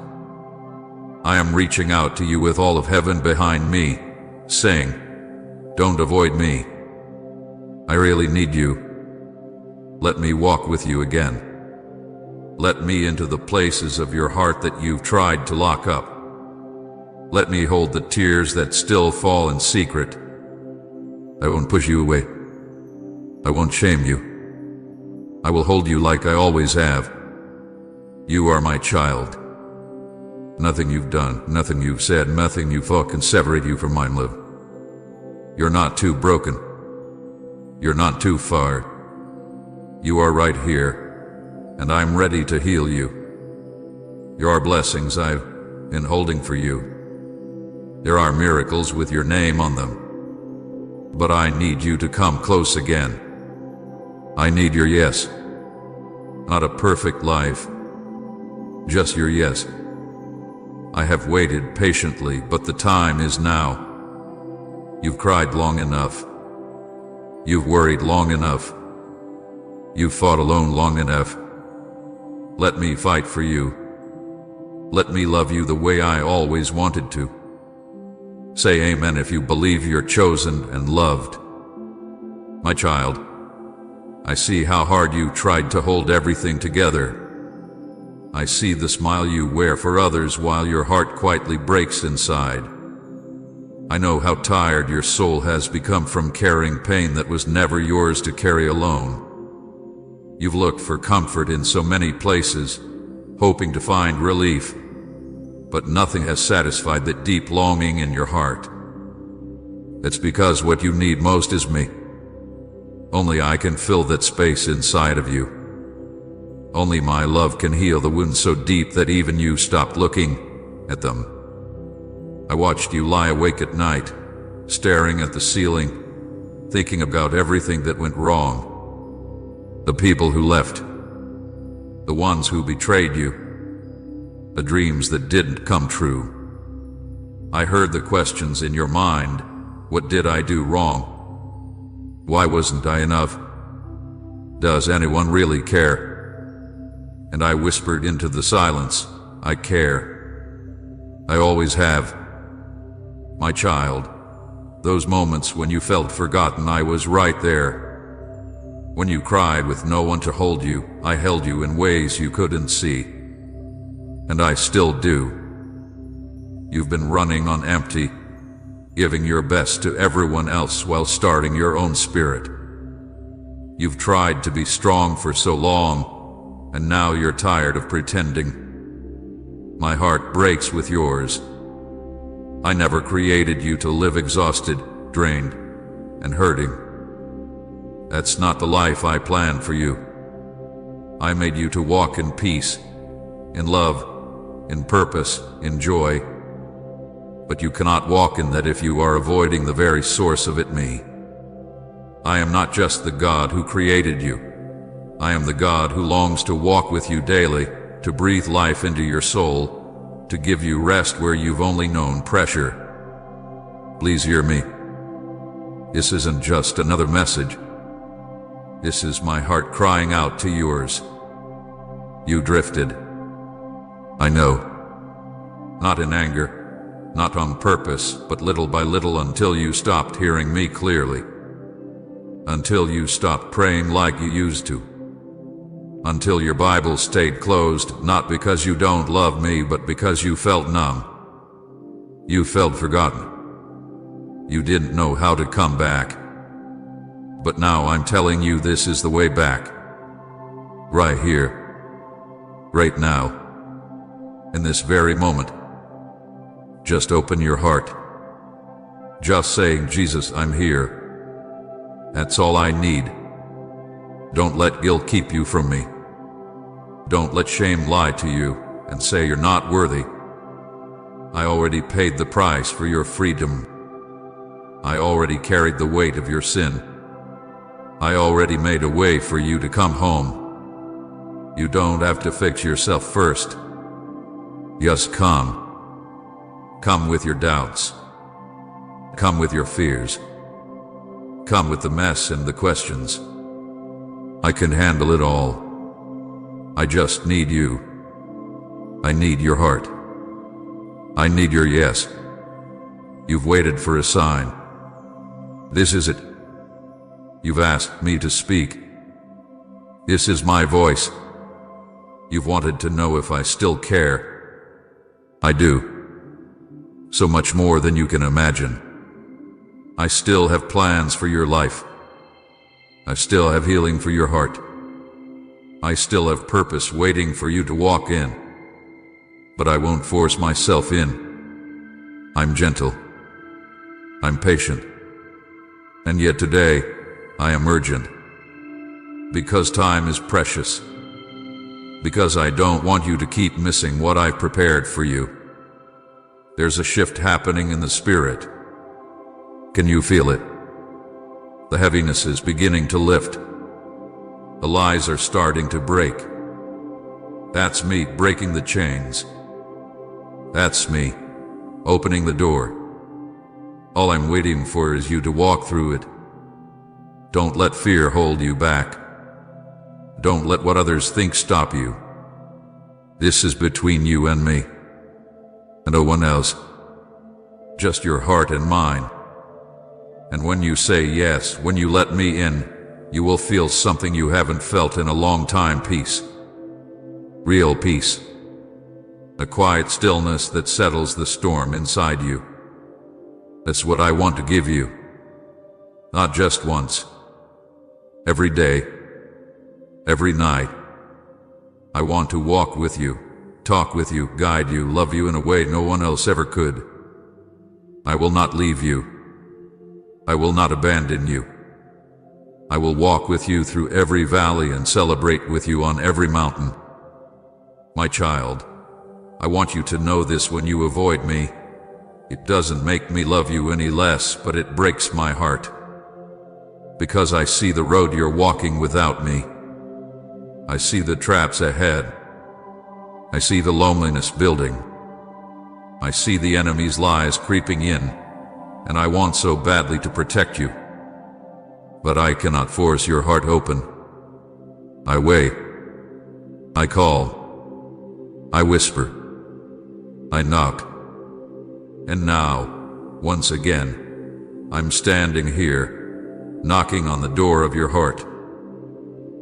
I am reaching out to you with all of heaven behind me, saying, don't avoid me. I really need you. Let me walk with you again. Let me into the places of your heart that you've tried to lock up. Let me hold the tears that still fall in secret. I won't push you away. I won't shame you. I will hold you like I always have. You are my child. Nothing you've done, nothing you've said, nothing you thought can separate you from my love. You're not too broken. You're not too far. You are right here. And I'm ready to heal you. There are blessings I've been holding for you. There are miracles with your name on them. But I need you to come close again. I need your yes. Not a perfect life. Just your yes. I have waited patiently, but the time is now. You've cried long enough. You've worried long enough. You've fought alone long enough. Let me fight for you. Let me love you the way I always wanted to. Say amen if you believe you're chosen and loved. My child, I see how hard you tried to hold everything together. I see the smile you wear for others while your heart quietly breaks inside. I know how tired your soul has become from carrying pain that was never yours to carry alone. You've looked for comfort in so many places, hoping to find relief, but nothing has satisfied that deep longing in your heart. It's because what you need most is me. Only I can fill that space inside of you. Only my love can heal the wounds so deep that even you stopped looking at them. I watched you lie awake at night, staring at the ceiling, thinking about everything that went wrong. The people who left, the ones who betrayed you, the dreams that didn't come true. I heard the questions in your mind. What did I do wrong? Why wasn't I enough? Does anyone really care? And I whispered into the silence, I care. I always have. My child, those moments when you felt forgotten, I was right there. When you cried with no one to hold you, I held you in ways you couldn't see. And I still do. You've been running on empty, giving your best to everyone else while starving your own spirit. You've tried to be strong for so long, and now you're tired of pretending. My heart breaks with yours. I never created you to live exhausted, drained, and hurting. That's not the life I planned for you. I made you to walk in peace, in love, in purpose, in joy. But you cannot walk in that if you are avoiding the very source of it, me. I am not just the God who created you. I am the God who longs to walk with you daily, to breathe life into your soul, to give you rest where you've only known pressure. Please hear me. This isn't just another message. This is my heart crying out to yours. You drifted. I know. Not in anger, not on purpose, but little by little until you stopped hearing me clearly. Until you stopped praying like you used to. Until your Bible stayed closed, not because you don't love me, but because you felt numb. You felt forgotten. You didn't know how to come back. But now I'm telling you this is the way back. Right here. Right now. In this very moment. Just open your heart. Just saying, Jesus, I'm here. That's all I need. Don't let guilt keep you from me. Don't let shame lie to you and say you're not worthy. I already paid the price for your freedom. I already carried the weight of your sin. I already made a way for you to come home. You don't have to fix yourself first. Just come. Come with your doubts. Come with your fears. Come with the mess and the questions. I can handle it all. I just need you. I need your heart. I need your yes. You've waited for a sign. This is it. You've asked me to speak. This is my voice. You've wanted to know if I still care. I do. So much more than you can imagine. I still have plans for your life. I still have healing for your heart. I still have purpose waiting for you to walk in. But I won't force myself in. I'm gentle. I'm patient. And yet today, I am urgent. Because time is precious. Because I don't want you to keep missing what I've prepared for you. There's a shift happening in the spirit. Can you feel it? The heaviness is beginning to lift. The lies are starting to break. That's me breaking the chains. That's me opening the door. All I'm waiting for is you to walk through it. Don't let fear hold you back. Don't let what others think stop you. This is between you and me. And no one else. Just your heart and mine. And when you say yes, when you let me in, you will feel something you haven't felt in a long time, peace. Real peace. A quiet stillness that settles the storm inside you. That's what I want to give you. Not just once. Every day. Every night. I want to walk with you, talk with you, guide you, love you in a way no one else ever could. I will not leave you. I will not abandon you. I will walk with you through every valley and celebrate with you on every mountain. My child, I want you to know this: when you avoid me, It doesn't make me love you any less, but it breaks my heart. Because I see the road you're walking without me. I see the traps ahead. I see the loneliness building. I see the enemy's lies creeping in, and I want so badly to protect you. But I cannot force your heart open. I wait. I call. I whisper. I knock. And now, once again, I'm standing here, knocking on the door of your heart.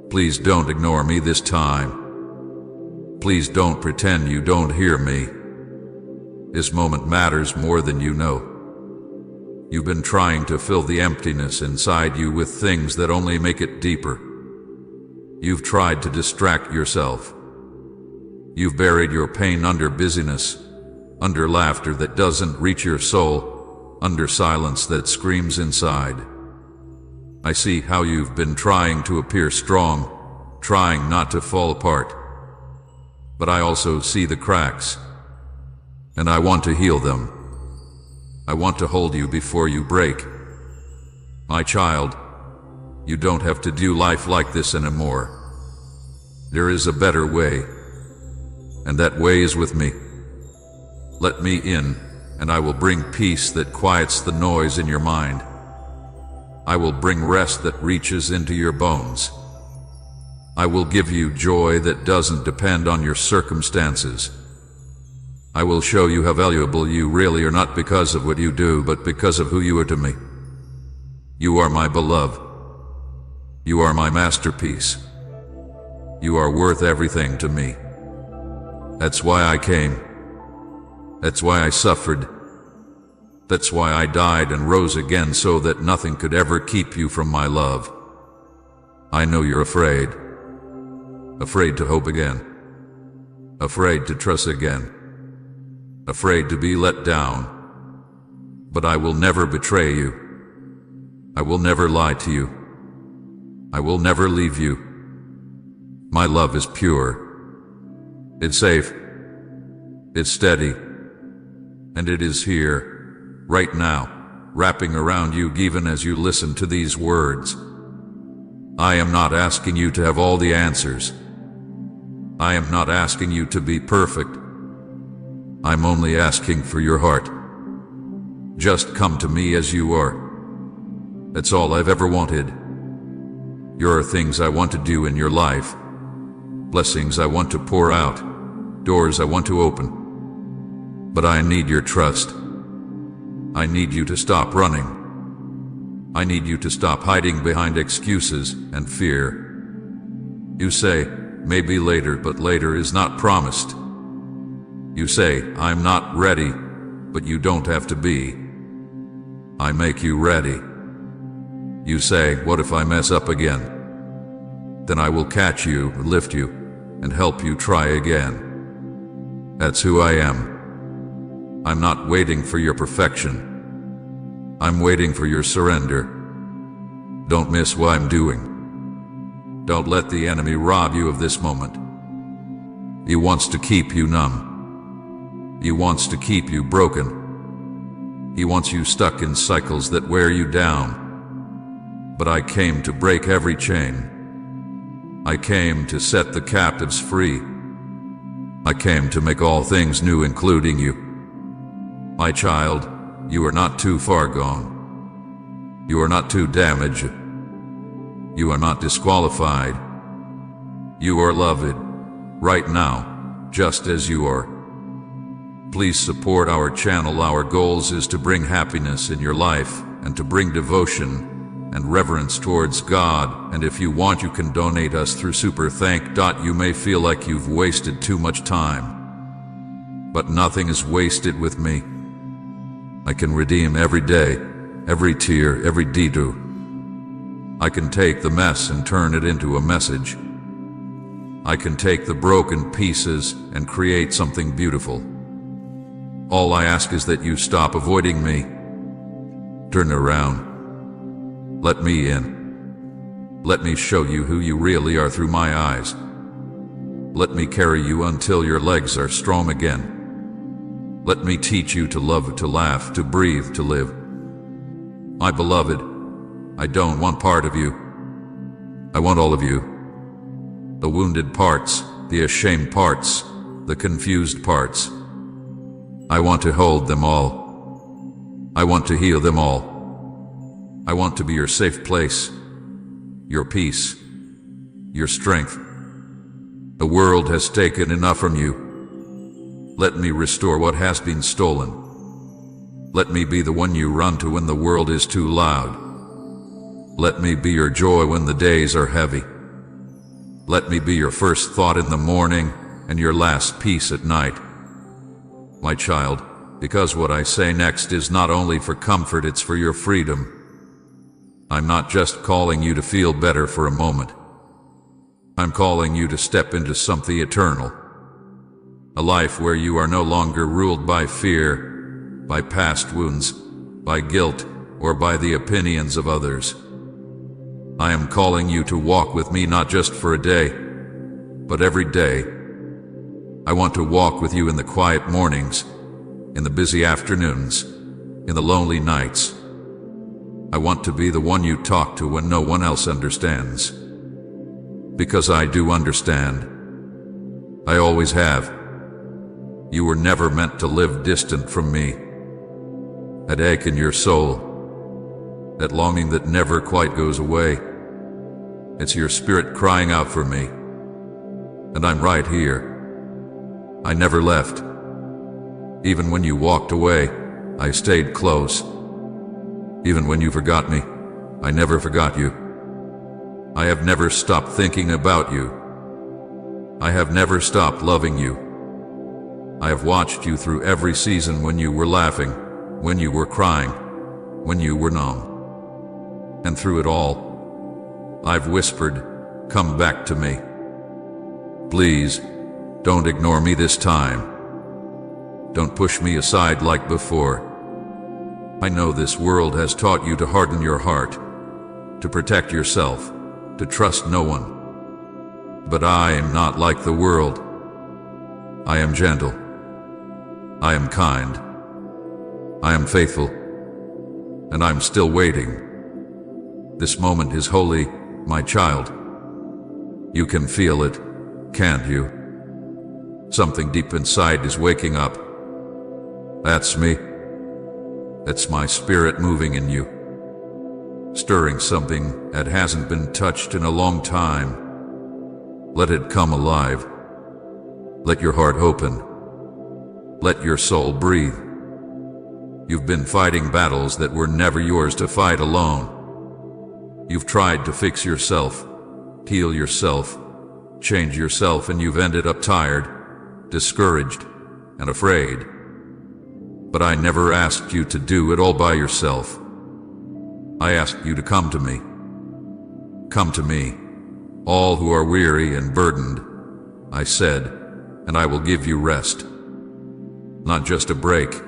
Please don't ignore me this time. Please don't pretend you don't hear me. This moment matters more than you know. You've been trying to fill the emptiness inside you with things that only make it deeper. You've tried to distract yourself. You've buried your pain under busyness, under laughter that doesn't reach your soul, under silence that screams inside. I see how you've been trying to appear strong, trying not to fall apart. But I also see the cracks, and I want to heal them. I want to hold you before you break. My child, you don't have to do life like this anymore. There is a better way, and that way is with me. Let me in, and I will bring peace that quiets the noise in your mind. I will bring rest that reaches into your bones. I will give you joy that doesn't depend on your circumstances. I will show you how valuable you really are, not because of what you do, but because of who you are to me. You are my beloved. You are my masterpiece. You are worth everything to me. That's why I came. That's why I suffered. That's why I died and rose again, so that nothing could ever keep you from my love. I know you're afraid. Afraid to hope again. Afraid to trust again. Afraid to be let down. But I will never betray you. I will never lie to you. I will never leave you. My love is pure. It's safe. It's steady. And it is here, right now, wrapping around you even as you listen to these words. I am not asking you to have all the answers. I am not asking you to be perfect. I'm only asking for your heart. Just come to me as you are. That's all I've ever wanted. There are things I want to do in your life, blessings I want to pour out, doors I want to open. But I need your trust. I need you to stop running. I need you to stop hiding behind excuses and fear. You say, maybe later, but later is not promised. You say, I'm not ready, but you don't have to be. I make you ready. You say, what if I mess up again? Then I will catch you, lift you, and help you try again. That's who I am. I'm not waiting for your perfection. I'm waiting for your surrender. Don't miss what I'm doing. Don't let the enemy rob you of this moment. He wants to keep you numb. He wants to keep you broken. He wants you stuck in cycles that wear you down. But I came to break every chain. I came to set the captives free. I came to make all things new, including you. My child, you are not too far gone. You are not too damaged. You are not disqualified. You are loved, right now, just as you are. Please support our channel. Our goals is to bring happiness in your life and to bring devotion and reverence towards God. And if you want, you can donate us through Super Thank. You may feel like you've wasted too much time, but nothing is wasted with me. I can redeem every day, every tear, every detour. I can take the mess and turn it into a message. I can take the broken pieces and create something beautiful. All I ask is that you stop avoiding me. Turn around. Let me in. Let me show you who you really are through my eyes. Let me carry you until your legs are strong again. Let me teach you to love, to laugh, to breathe, to live. My beloved, I don't want part of you. I want all of you. The wounded parts, the ashamed parts, the confused parts. I want to hold them all. I want to heal them all. I want to be your safe place, your peace, your strength. The world has taken enough from you. Let me restore what has been stolen. Let me be the one you run to when the world is too loud. Let me be your joy when the days are heavy. Let me be your first thought in the morning and your last peace at night. My child, because what I say next is not only for comfort, it's for your freedom. I'm not just calling you to feel better for a moment. I'm calling you to step into something eternal. A life where you are no longer ruled by fear, by past wounds, by guilt, or by the opinions of others. I am calling you to walk with me not just for a day, but every day. I want to walk with you in the quiet mornings, in the busy afternoons, in the lonely nights. I want to be the one you talk to when no one else understands. Because I do understand. I always have. You were never meant to live distant from me. That ache in your soul, that longing that never quite goes away, it's your spirit crying out for me. And I'm right here. I never left. Even when you walked away, I stayed close. Even when you forgot me, I never forgot you. I have never stopped thinking about you. I have never stopped loving you. I have watched you through every season, when you were laughing, when you were crying, when you were numb. And through it all, I've whispered, "Come back to me. Please, don't ignore me this time. Don't push me aside like before. I know this world has taught you to harden your heart, to protect yourself, to trust no one. But I am not like the world. I am gentle. I am kind. I am faithful. And I'm still waiting. This moment is holy, my child. You can feel it, can't you? Something deep inside is waking up. That's me. That's my spirit moving in you, stirring something that hasn't been touched in a long time. Let it come alive. Let your heart open. Let your soul breathe. You've been fighting battles that were never yours to fight alone. You've tried to fix yourself, heal yourself, change yourself, and you've ended up tired, discouraged, and afraid. But I never asked you to do it all by yourself. I asked you to come to me. Come to me, all who are weary and burdened, I said, and I will give you rest. Not just a break,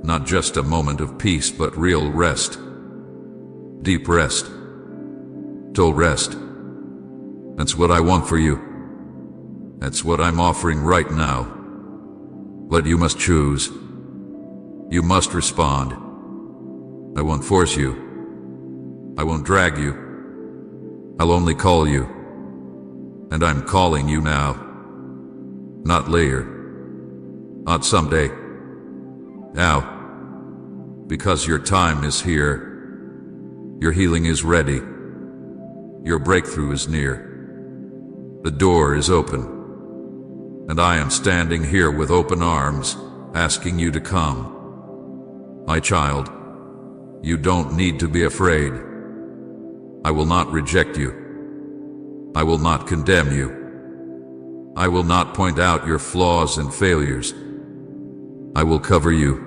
not just a moment of peace, but real rest. Deep rest. Total rest. That's what I want for you. That's what I'm offering right now. But you must choose. You must respond. I won't force you. I won't drag you. I'll only call you. And I'm calling you now. Not later. Not someday. Now. Because your time is here. Your healing is ready. Your breakthrough is near. The door is open. And I am standing here with open arms, asking you to come. My child, you don't need to be afraid. I will not reject you. I will not condemn you. I will not point out your flaws and failures. I will cover you.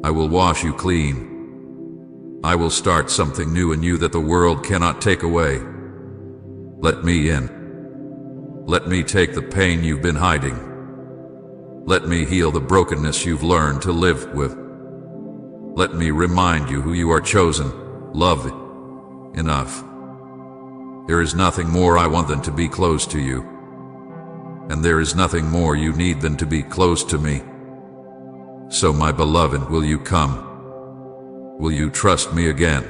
I will wash you clean. I will start something new in you that the world cannot take away. Let me in. Let me take the pain you've been hiding. Let me heal the brokenness you've learned to live with. Let me remind you who you are, chosen, loved, enough. There is nothing more I want than to be close to you. And there is nothing more you need than to be close to me. So my beloved, will you come? Will you trust me again?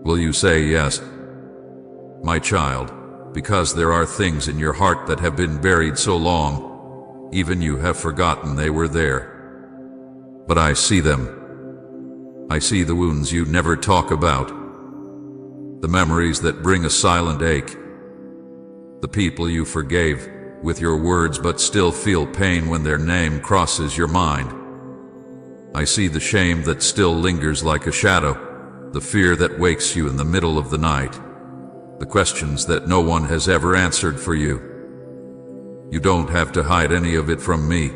Will you say yes? My child, because there are things in your heart that have been buried so long, even you have forgotten they were there. But I see them. I see the wounds you never talk about, the memories that bring a silent ache, the people you forgave with your words but still feel pain when their name crosses your mind. I see the shame that still lingers like a shadow, the fear that wakes you in the middle of the night, the questions that no one has ever answered for you. You don't have to hide any of it from me.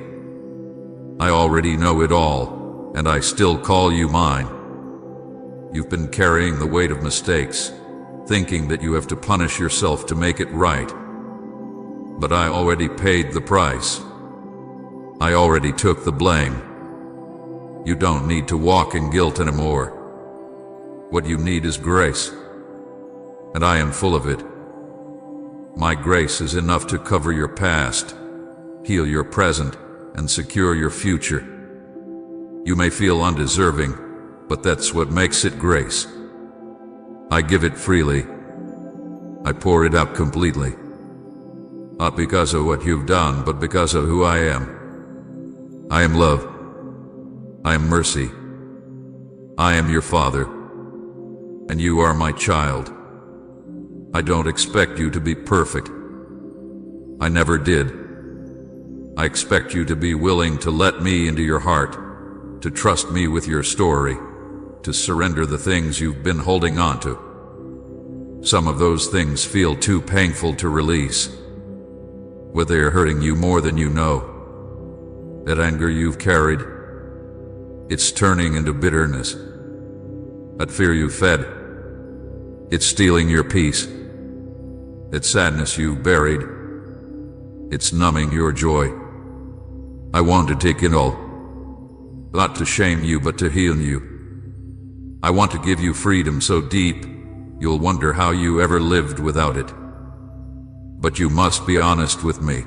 I already know it all, and I still call you mine. You've been carrying the weight of mistakes, thinking that you have to punish yourself to make it right. But I already paid the price. I already took the blame. You don't need to walk in guilt anymore. What you need is grace, and I am full of it. My grace is enough to cover your past, heal your present, and secure your future. You may feel undeserving, but that's what makes it grace. I give it freely. I pour it out completely. Not because of what you've done, but because of who I am. I am love. I am mercy. I am your Father, and you are my child. I don't expect you to be perfect. I never did. I expect you to be willing to let me into your heart, to trust me with your story, to surrender the things you've been holding on to. Some of those things feel too painful to release, where they are hurting you more than you know. That anger you've carried, it's turning into bitterness. That fear you fed, it's stealing your peace. That sadness you've buried, it's numbing your joy. I want to take it all, not to shame you, but to heal you. I want to give you freedom so deep, you'll wonder how you ever lived without it. But you must be honest with me.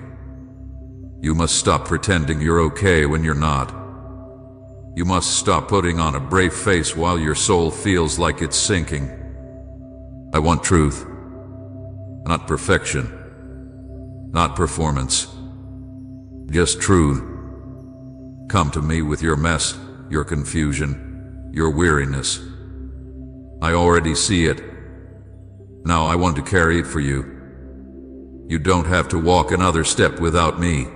You must stop pretending you're okay when you're not. You must stop putting on a brave face while your soul feels like it's sinking. I want truth, not perfection, not performance, just truth. Come to me with your mess, your confusion, your weariness. I already see it. Now I want to carry it for you. You don't have to walk another step without me.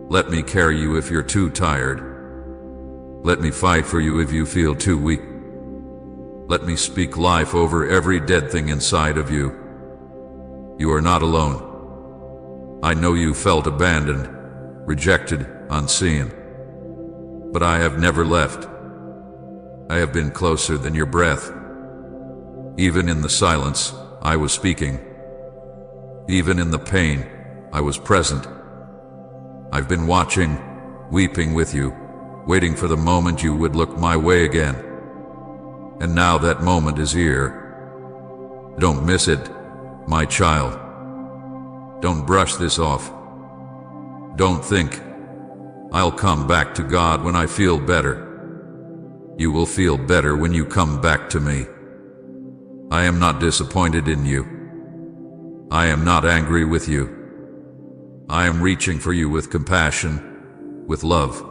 Let me carry you if you're too tired. Let me fight for you if you feel too weak. Let me speak life over every dead thing inside of you. You are not alone. I know you felt abandoned, rejected, unseen. But I have never left. I have been closer than your breath. Even in the silence, I was speaking. Even in the pain, I was present. I've been watching, weeping with you, waiting for the moment you would look my way again. And now that moment is here. Don't miss it, my child. Don't brush this off. Don't think, I'll come back to God when I feel better. You will feel better when you come back to me. I am not disappointed in you. I am not angry with you. I am reaching for you with compassion, with love,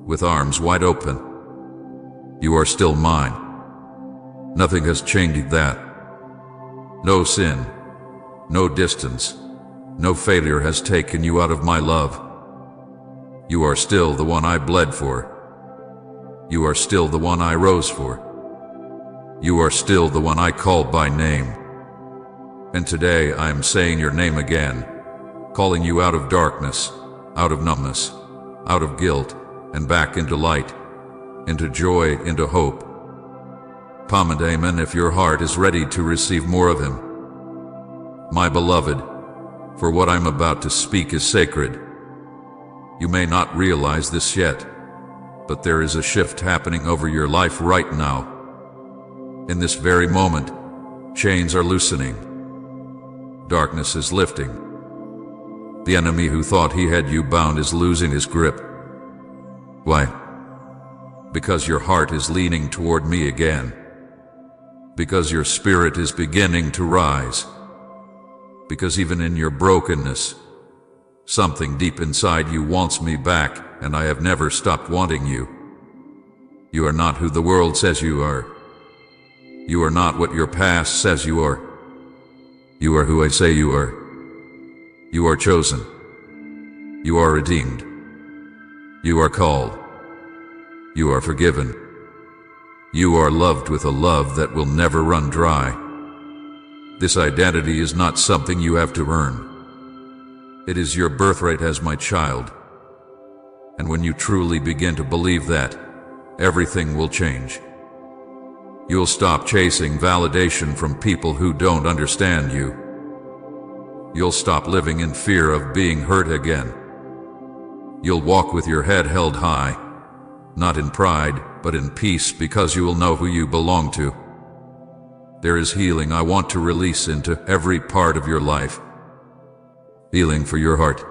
with arms wide open. You are still mine. Nothing has changed that. No sin, no distance, no failure has taken you out of my love. You are still the one I bled for. You are still the one I rose for. You are still the one I called by name. And today I am saying your name again, calling you out of darkness, out of numbness, out of guilt, and back into light, into joy, into hope. Come and amen if your heart is ready to receive more of Him. My beloved, for what I'm about to speak is sacred. You may not realize this yet, but there is a shift happening over your life right now. In this very moment, chains are loosening. Darkness is lifting. The enemy who thought he had you bound is losing his grip. Why? Because your heart is leaning toward me again. Because your spirit is beginning to rise. Because even in your brokenness, something deep inside you wants me back, and I have never stopped wanting you. You are not who the world says you are. You are not what your past says you are. You are who I say you are. You are chosen. You are redeemed. You are called. You are forgiven. You are loved with a love that will never run dry. This identity is not something you have to earn. It is your birthright as my child. And when you truly begin to believe that, everything will change. You'll stop chasing validation from people who don't understand you. You'll stop living in fear of being hurt again. You'll walk with your head held high, not in pride, but in peace, because you will know who you belong to. There is healing I want to release into every part of your life. Healing for your heart.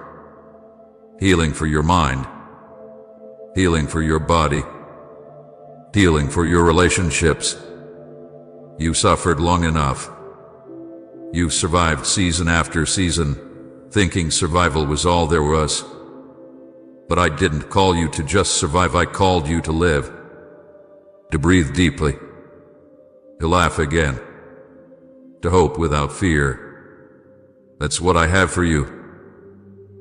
Healing for your mind. Healing for your body. Healing for your relationships. You suffered long enough. You survived season after season, thinking survival was all there was. But I didn't call you to just survive, I called you to live. To breathe deeply. To laugh again. To hope without fear. That's what I have for you.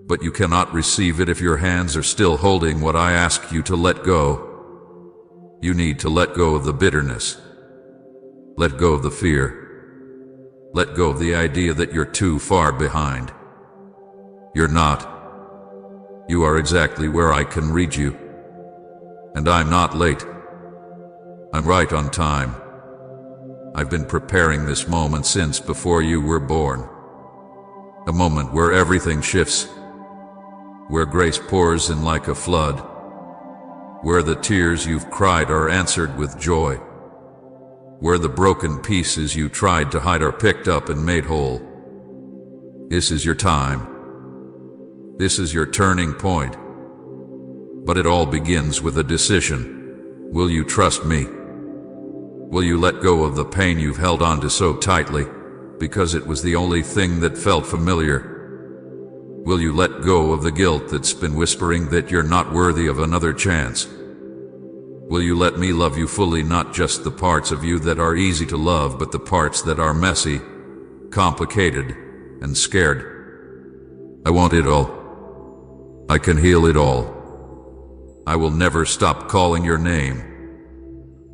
But you cannot receive it if your hands are still holding what I ask you to let go. You need to let go of the bitterness. Let go of the fear. Let go of the idea that you're too far behind. You're not. You are exactly where I can read you. And I'm not late. I'm right on time. I've been preparing this moment since before you were born. A moment where everything shifts. Where grace pours in like a flood. Where the tears you've cried are answered with joy. Where the broken pieces you tried to hide are picked up and made whole. This is your time. This is your turning point. But it all begins with a decision. Will you trust me? Will you let go of the pain you've held on to so tightly, because it was the only thing that felt familiar? Will you let go of the guilt that's been whispering that you're not worthy of another chance? Will you let me love you fully, not just the parts of you that are easy to love, but the parts that are messy, complicated, and scared? I want it all. I can heal it all. I will never stop calling your name.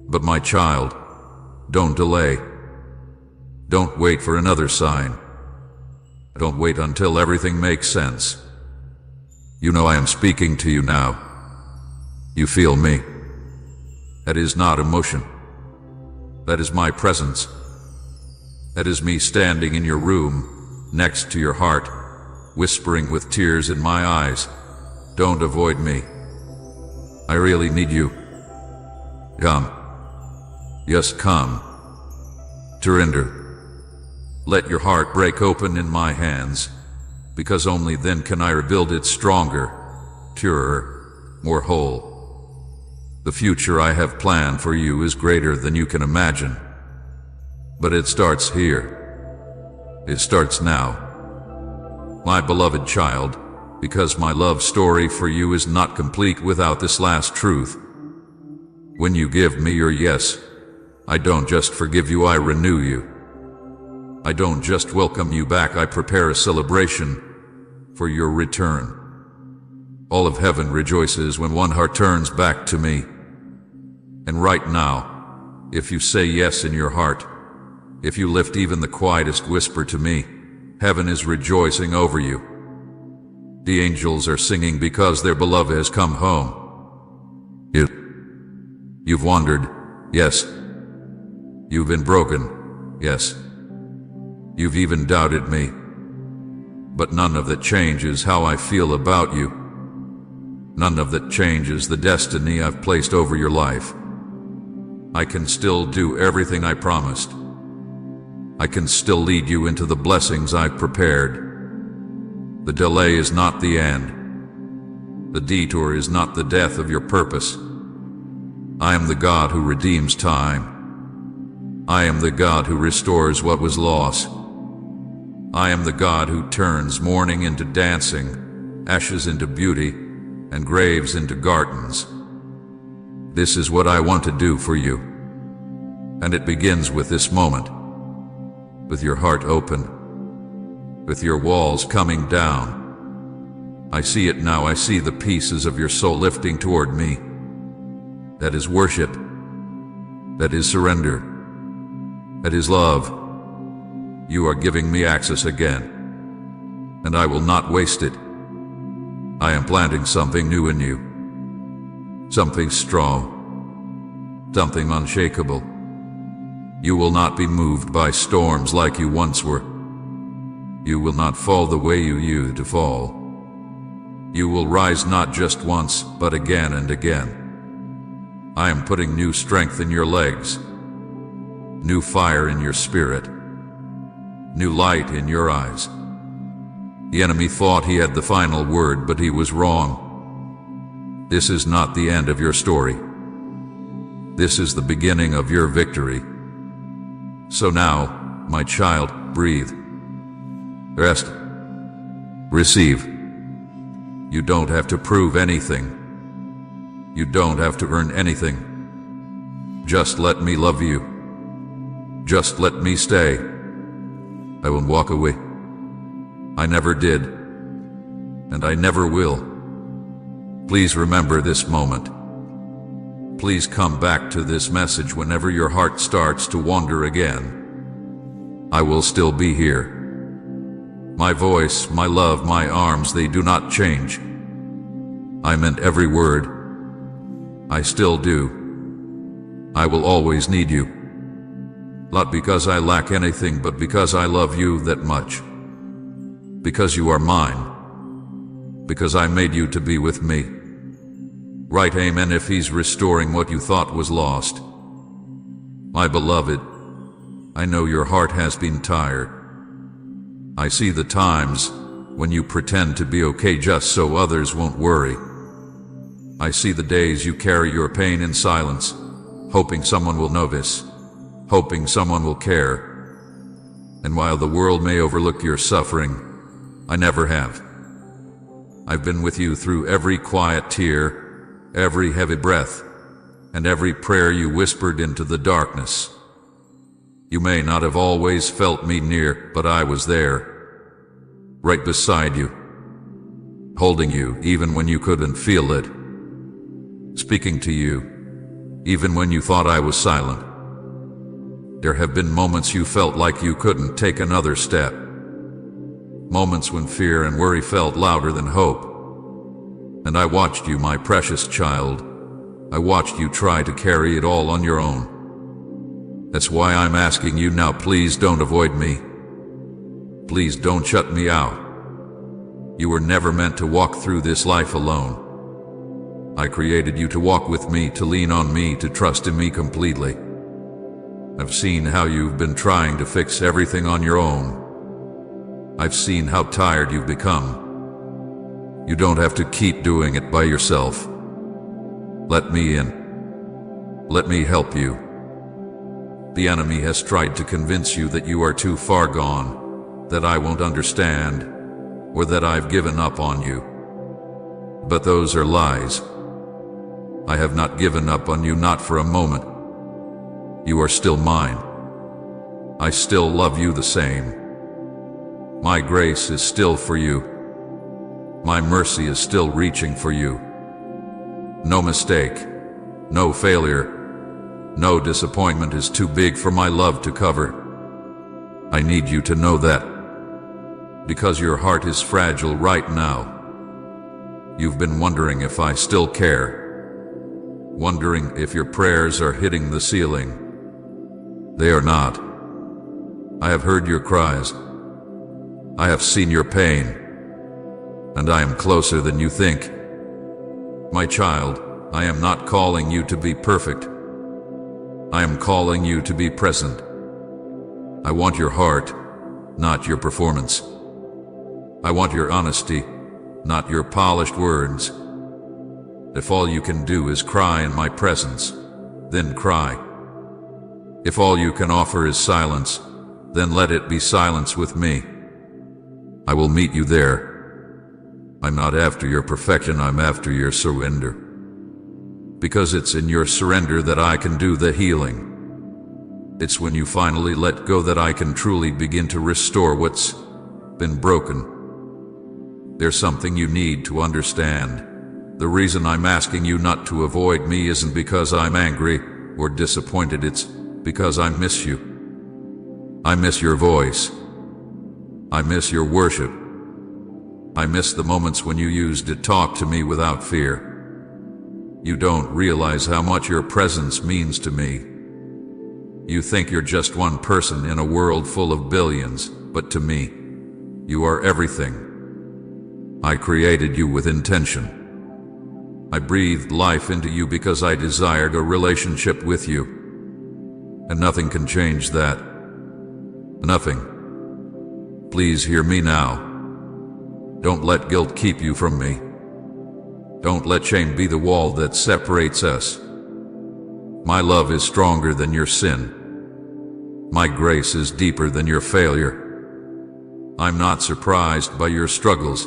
But my child, don't delay. Don't wait for another sign. Don't wait until everything makes sense. You know I am speaking to you now. You feel me. That is not emotion. That is my presence. That is me standing in your room, next to your heart, whispering with tears in my eyes. Don't avoid me. I really need you. Come. Yes, come. Surrender. Let your heart break open in my hands, because only then can I rebuild it stronger, purer, more whole. The future I have planned for you is greater than you can imagine. But it starts here. It starts now. My beloved child, because my love story for you is not complete without this last truth. When you give me your yes, I don't just forgive you, I renew you. I don't just welcome you back, I prepare a celebration for your return. All of heaven rejoices when one heart turns back to me. And right now, if you say yes in your heart, if you lift even the quietest whisper to me, heaven is rejoicing over you. The angels are singing because their beloved has come home. You've wandered, yes. You've been broken, yes. You've even doubted me. But none of that changes how I feel about you. None of that changes the destiny I've placed over your life. I can still do everything I promised. I can still lead you into the blessings I've prepared. The delay is not the end. The detour is not the death of your purpose. I am the God who redeems time. I am the God who restores what was lost. I am the God who turns mourning into dancing, ashes into beauty, and graves into gardens. This is what I want to do for you. And it begins with this moment, with your heart open, with your walls coming down. I see it now. I see the pieces of your soul lifting toward me. That is worship. That is surrender. That is love. You are giving me access again, and I will not waste it. I am planting something new in you, something strong, something unshakable. You will not be moved by storms like you once were. You will not fall the way you used to fall. You will rise not just once, but again and again. I am putting new strength in your legs, new fire in your spirit, new light in your eyes. The enemy thought he had the final word, but he was wrong. This is not the end of your story. This is the beginning of your victory. So now, my child, breathe. Rest. Receive. You don't have to prove anything. You don't have to earn anything. Just let me love you. Just let me stay. I won't walk away. I never did, and I never will. Please remember this moment. Please come back to this message whenever your heart starts to wander again. I will still be here. My voice, my love, my arms, they do not change. I meant every word. I still do. I will always need you. Not because I lack anything, but because I love you that much. Because you are mine. Because I made you to be with me. Right, amen, if he's restoring what you thought was lost. My beloved, I know your heart has been tired. I see the times when you pretend to be okay just so others won't worry. I see the days you carry your pain in silence, hoping someone will notice, hoping someone will care. And while the world may overlook your suffering, I never have. I've been with you through every quiet tear, every heavy breath, and every prayer you whispered into the darkness. You may not have always felt me near, but I was there, right beside you, holding you even when you couldn't feel it, speaking to you even when you thought I was silent. There have been moments you felt like you couldn't take another step, moments when fear and worry felt louder than hope. And I watched you, my precious child. I watched you try to carry it all on your own. That's why I'm asking you now, please don't avoid me. Please don't shut me out. You were never meant to walk through this life alone. I created you to walk with me, to lean on me, to trust in me completely. I've seen how you've been trying to fix everything on your own. I've seen how tired you've become. You don't have to keep doing it by yourself. Let me in. Let me help you. The enemy has tried to convince you that you are too far gone, that I won't understand, or that I've given up on you. But those are lies. I have not given up on you, not for a moment. You are still mine. I still love you the same. My grace is still for you. My mercy is still reaching for you. No mistake, no failure, no disappointment is too big for my love to cover. I need you to know that, because your heart is fragile right now. You've been wondering if I still care, wondering if your prayers are hitting the ceiling. They are not. I have heard your cries. I have seen your pain. And I am closer than you think. My child, I am not calling you to be perfect. I am calling you to be present. I want your heart, not your performance. I want your honesty, not your polished words. If all you can do is cry in my presence, then cry. If all you can offer is silence, then let it be silence with me. I will meet you there. I'm not after your perfection, I'm after your surrender. Because it's in your surrender that I can do the healing. It's when you finally let go that I can truly begin to restore what's been broken. There's something you need to understand. The reason I'm asking you not to avoid me isn't because I'm angry or disappointed, it's because I miss you. I miss your voice. I miss your worship. I miss the moments when you used to talk to me without fear. You don't realize how much your presence means to me. You think you're just one person in a world full of billions, but to me, you are everything. I created you with intention. I breathed life into you because I desired a relationship with you. And nothing can change that. Nothing. Please hear me now. Don't let guilt keep you from me. Don't let shame be the wall that separates us. My love is stronger than your sin. My grace is deeper than your failure. I'm not surprised by your struggles.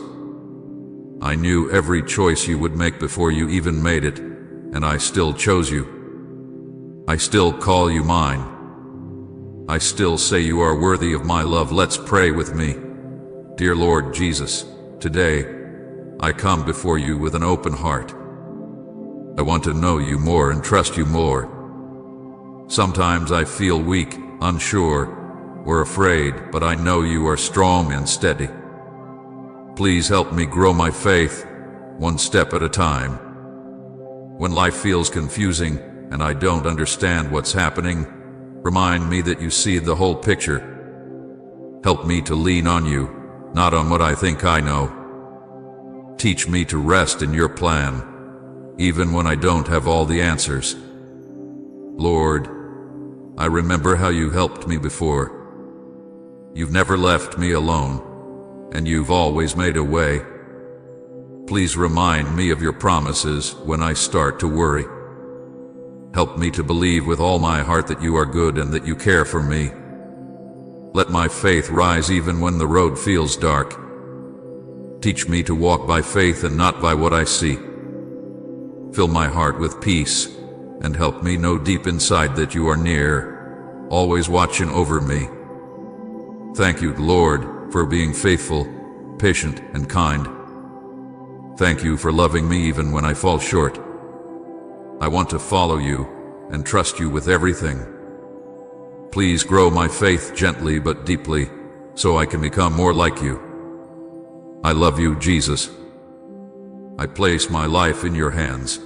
I knew every choice you would make before you even made it, and I still chose you. I still call you mine. I still say you are worthy of my love. Let's pray with me. Dear Lord Jesus, today, I come before you with an open heart. I want to know you more and trust you more. Sometimes I feel weak, unsure, or afraid, but I know you are strong and steady. Please help me grow my faith, one step at a time. When life feels confusing and I don't understand what's happening, remind me that you see the whole picture. Help me to lean on you, not on what I think I know. Teach me to rest in your plan, even when I don't have all the answers. Lord, I remember how you helped me before. You've never left me alone, and you've always made a way. Please remind me of your promises when I start to worry. Help me to believe with all my heart that you are good and that you care for me. Let my faith rise even when the road feels dark. Teach me to walk by faith and not by what I see. Fill my heart with peace and help me know deep inside that you are near, always watching over me. Thank you, Lord, for being faithful, patient, and kind. Thank you for loving me even when I fall short. I want to follow you and trust you with everything. Please grow my faith gently but deeply so I can become more like you. I love you, Jesus. I place my life in your hands.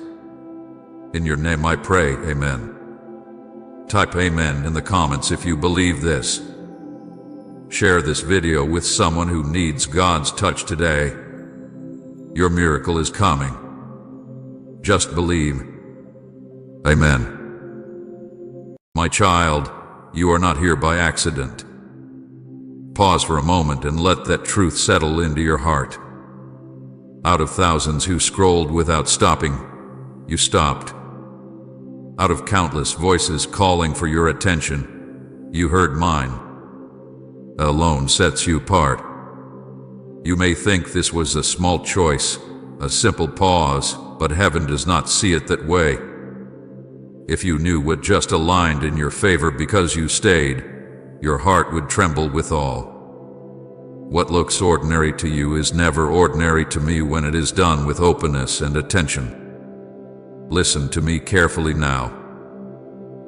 In your name I pray, amen. Type amen in the comments if you believe this. Share this video with someone who needs God's touch today. Your miracle is coming. Just believe. Amen. My child, you are not here by accident. Pause for a moment and let that truth settle into your heart. Out of thousands who scrolled without stopping, you stopped. Out of countless voices calling for your attention, you heard mine. Alone sets you apart. You may think this was a small choice, a simple pause, but heaven does not see it that way. If you knew what just aligned in your favor because you stayed, your heart would tremble with awe. What looks ordinary to you is never ordinary to me when it is done with openness and attention. Listen to me carefully now.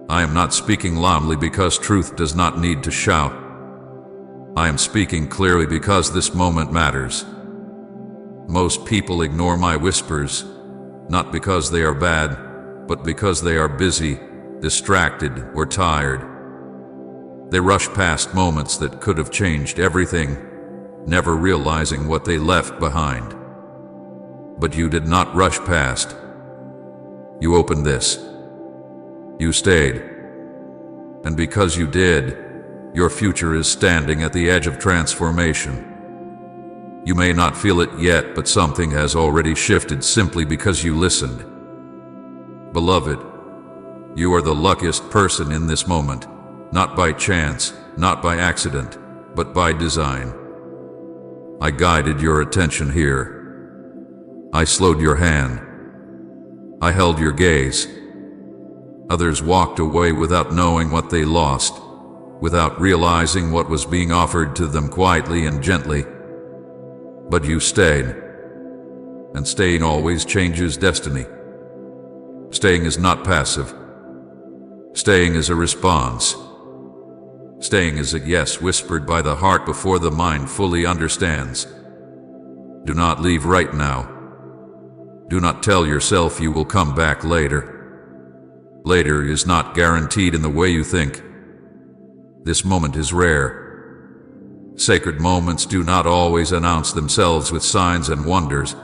I am not speaking loudly because truth does not need to shout. I am speaking clearly because this moment matters. Most people ignore my whispers, not because they are bad, but because they are busy, distracted, or tired. They rush past moments that could have changed everything, never realizing what they left behind. But you did not rush past. You opened this. You stayed. And because you did, your future is standing at the edge of transformation. You may not feel it yet, but something has already shifted simply because you listened. Beloved, you are the luckiest person in this moment, not by chance, not by accident, but by design. I guided your attention here. I slowed your hand. I held your gaze. Others walked away without knowing what they lost, without realizing what was being offered to them quietly and gently. But you stayed. And staying always changes destiny. Staying is not passive. Staying is a response. Staying is a yes whispered by the heart before the mind fully understands. Do not leave right now. Do not tell yourself you will come back later. Later is not guaranteed in the way you think. This moment is rare. Sacred moments do not always announce themselves with signs and wonders.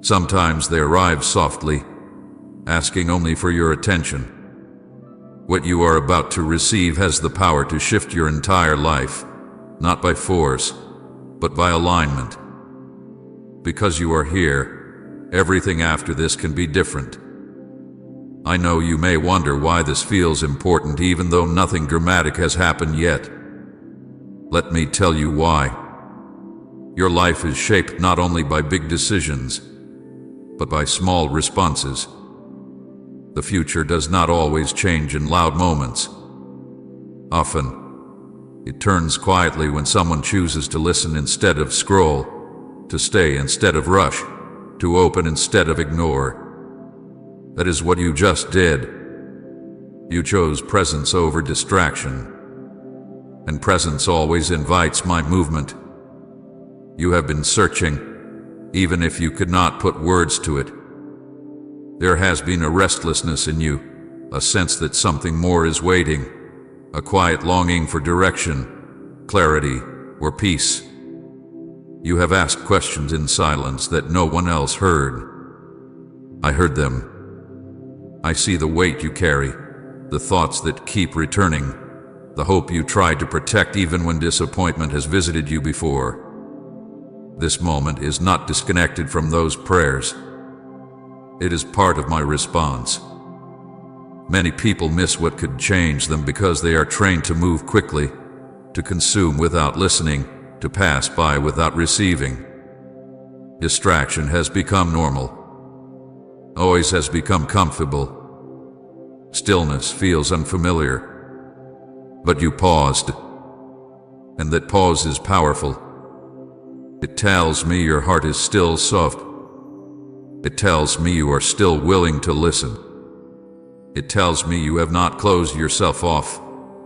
Sometimes they arrive softly, asking only for your attention. What you are about to receive has the power to shift your entire life, not by force, but by alignment. Because you are here, everything after this can be different. I know you may wonder why this feels important even though nothing dramatic has happened yet. Let me tell you why. Your life is shaped not only by big decisions, but by small responses. The future does not always change in loud moments. Often, it turns quietly when someone chooses to listen instead of scroll, to stay instead of rush, to open instead of ignore. That is what you just did. You chose presence over distraction. And presence always invites my movement. You have been searching, even if you could not put words to it. There has been a restlessness in you, a sense that something more is waiting, a quiet longing for direction, clarity, or peace. You have asked questions in silence that no one else heard. I heard them. I see the weight you carry, the thoughts that keep returning, the hope you tried to protect even when disappointment has visited you before. This moment is not disconnected from those prayers. It is part of my response. Many people miss what could change them because they are trained to move quickly, to consume without listening, to pass by without receiving. Distraction has become normal. Noise has become comfortable. Stillness feels unfamiliar. But you paused, and that pause is powerful. It tells me your heart is still soft. It tells me you are still willing to listen. It tells me you have not closed yourself off,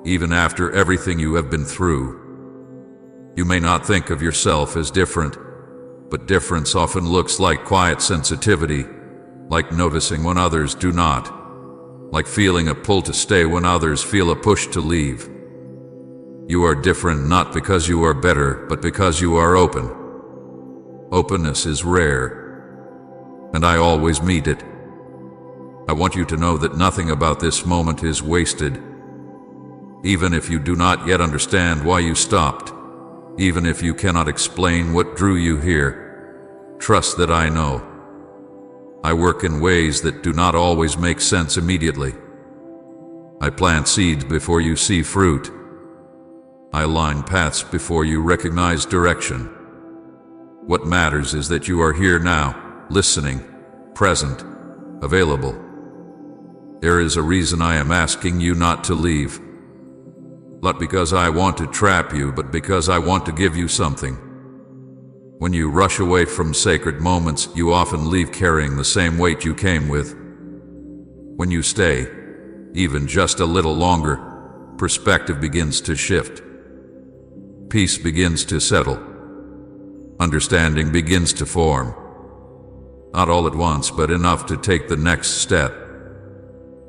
even after everything you have been through. You may not think of yourself as different, but difference often looks like quiet sensitivity, like noticing when others do not, like feeling a pull to stay when others feel a push to leave. You are different not because you are better, but because you are open. Openness is rare, and I always meet it. I want you to know that nothing about this moment is wasted. Even if you do not yet understand why you stopped, even if you cannot explain what drew you here, trust that I know. I work in ways that do not always make sense immediately. I plant seeds before you see fruit. I align paths before you recognize direction. What matters is that you are here now, listening, present, available. There is a reason I am asking you not to leave. Not because I want to trap you, but because I want to give you something. When you rush away from sacred moments, you often leave carrying the same weight you came with. When you stay, even just a little longer, perspective begins to shift. Peace begins to settle. Understanding begins to form. Not all at once, but enough to take the next step.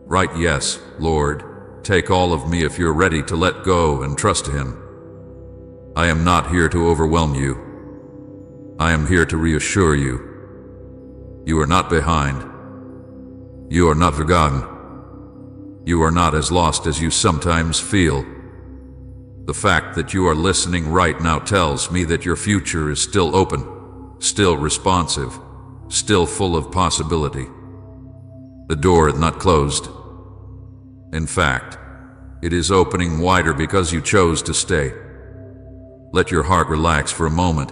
Right, yes, Lord, take all of me if you're ready to let go and trust Him. I am not here to overwhelm you. I am here to reassure you. You are not behind. You are not forgotten. You are not as lost as you sometimes feel. The fact that you are listening right now tells me that your future is still open, still responsive, still full of possibility. The door is not closed. In fact, it is opening wider because you chose to stay. Let your heart relax for a moment.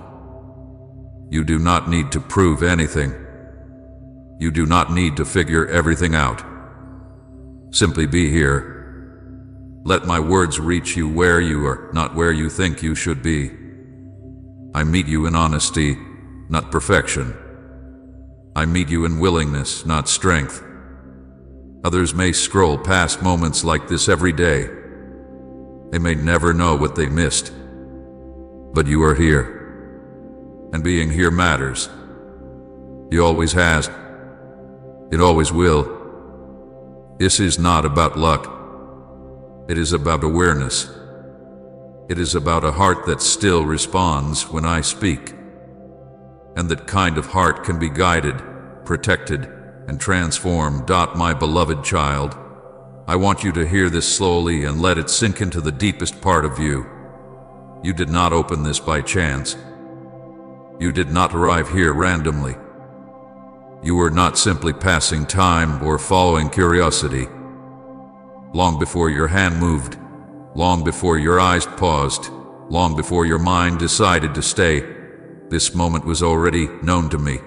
You do not need to prove anything. You do not need to figure everything out. Simply be here. Let my words reach you where you are, not where you think you should be. I meet you in honesty, not perfection. I meet you in willingness, not strength. Others may scroll past moments like this every day. They may never know what they missed. But you are here. And being here matters. It always has. It always will. This is not about luck. It is about awareness. It is about a heart that still responds when I speak. And that kind of heart can be guided, protected, and transformed. My beloved child, I want you to hear this slowly and let it sink into the deepest part of you. You did not open this by chance. You did not arrive here randomly. You were not simply passing time or following curiosity. Long before your hand moved, long before your eyes paused, long before your mind decided to stay, this moment was already known to me.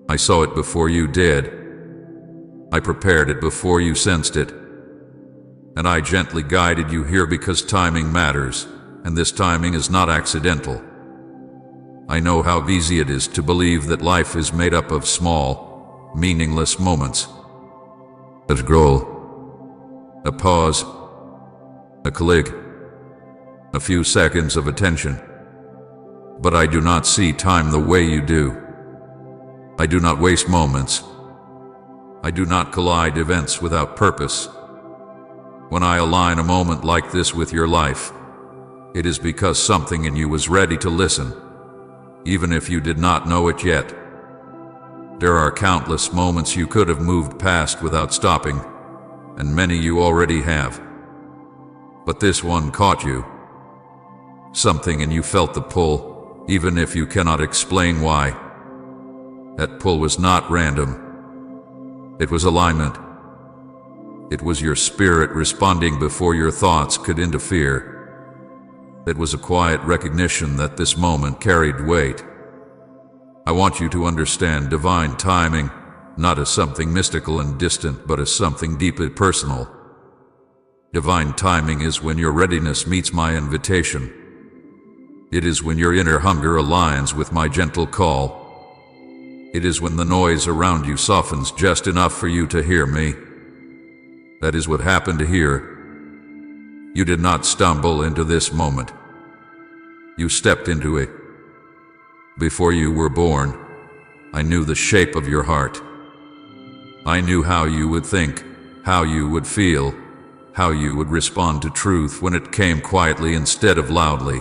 I saw it before you did. I prepared it before you sensed it. And I gently guided you here because timing matters, and this timing is not accidental. I know how easy it is to believe that life is made up of small, meaningless moments. A scroll, a pause, a click, a few seconds of attention. But I do not see time the way you do. I do not waste moments. I do not collide events without purpose. When I align a moment like this with your life, it is because something in you was ready to listen, even if you did not know it yet. There are countless moments you could have moved past without stopping, and many you already have. But this one caught you. Something and you felt the pull, even if you cannot explain why. That pull was not random. It was alignment. It was your spirit responding before your thoughts could interfere. It was a quiet recognition that this moment carried weight. I want you to understand divine timing, not as something mystical and distant, but as something deeply personal. Divine timing is when your readiness meets my invitation. It is when your inner hunger aligns with my gentle call. It is when the noise around you softens just enough for you to hear me. That is what happened here. You did not stumble into this moment. You stepped into it. Before you were born, I knew the shape of your heart. I knew how you would think, how you would feel, how you would respond to truth when it came quietly instead of loudly.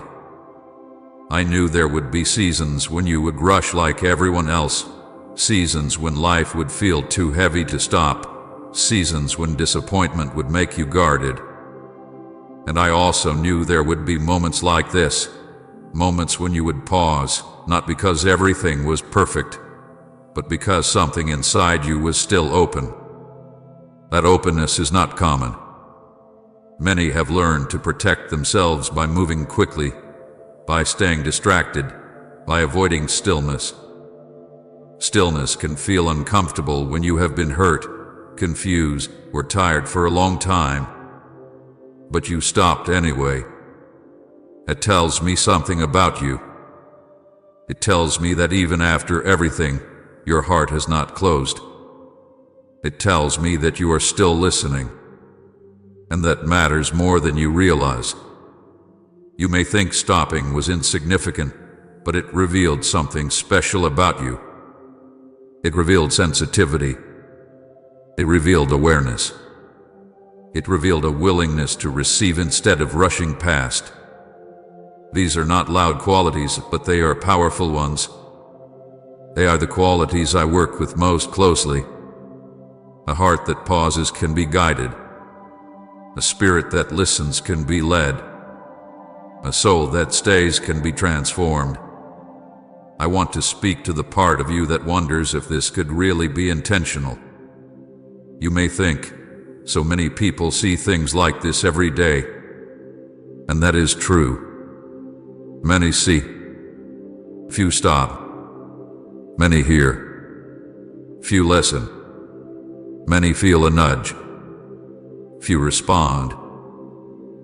I knew there would be seasons when you would rush like everyone else, seasons when life would feel too heavy to stop, seasons when disappointment would make you guarded. And I also knew there would be moments like this, moments when you would pause, not because everything was perfect, but because something inside you was still open. That openness is not common. Many have learned to protect themselves by moving quickly, by staying distracted, by avoiding stillness. Stillness can feel uncomfortable when you have been hurt, confused, or tired for a long time. But you stopped anyway. It tells me something about you. It tells me that even after everything, your heart has not closed. It tells me that you are still listening, and that matters more than you realize. You may think stopping was insignificant, but it revealed something special about you. It revealed sensitivity. It revealed awareness. It revealed a willingness to receive instead of rushing past. These are not loud qualities, but they are powerful ones. They are the qualities I work with most closely. A heart that pauses can be guided. A spirit that listens can be led. A soul that stays can be transformed. I want to speak to the part of you that wonders if this could really be intentional. You may think, so many people see things like this every day. And that is true. Many see. Few stop. Many hear. Few listen. Many feel a nudge. Few respond.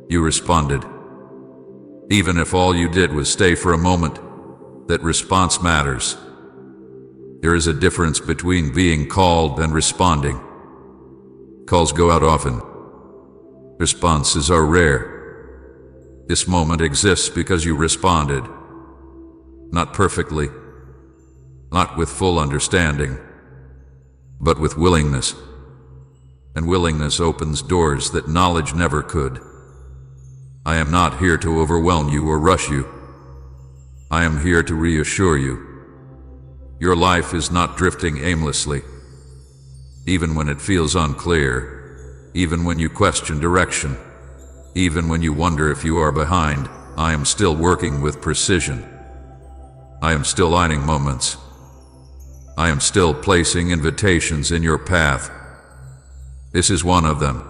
You responded. Even if all you did was stay for a moment, that response matters. There is a difference between being called and responding. Calls go out often. Responses are rare. This moment exists because you responded. Not perfectly, not with full understanding, but with willingness. And willingness opens doors that knowledge never could. I am not here to overwhelm you or rush you. I am here to reassure you. Your life is not drifting aimlessly. Even when it feels unclear, even when you question direction, even when you wonder if you are behind, I am still working with precision. I am still lining moments. I am still placing invitations in your path. This is one of them.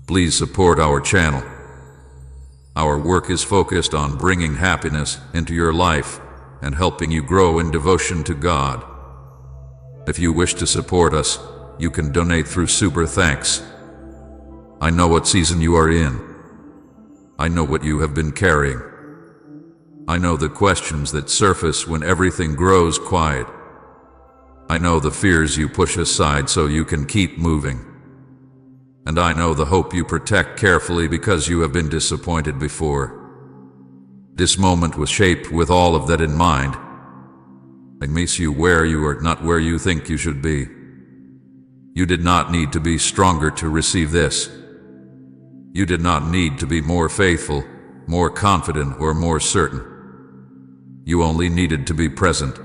Please support our channel. Our work is focused on bringing happiness into your life and helping you grow in devotion to God. If you wish to support us, you can donate through Super Thanks. I know what season you are in. I know what you have been carrying. I know the questions that surface when everything grows quiet. I know the fears you push aside so you can keep moving. And I know the hope you protect carefully because you have been disappointed before. This moment was shaped with all of that in mind. It meets you where you are, not where you think you should be. You did not need to be stronger to receive this. You did not need to be more faithful, more confident, or more certain. You only needed to be present.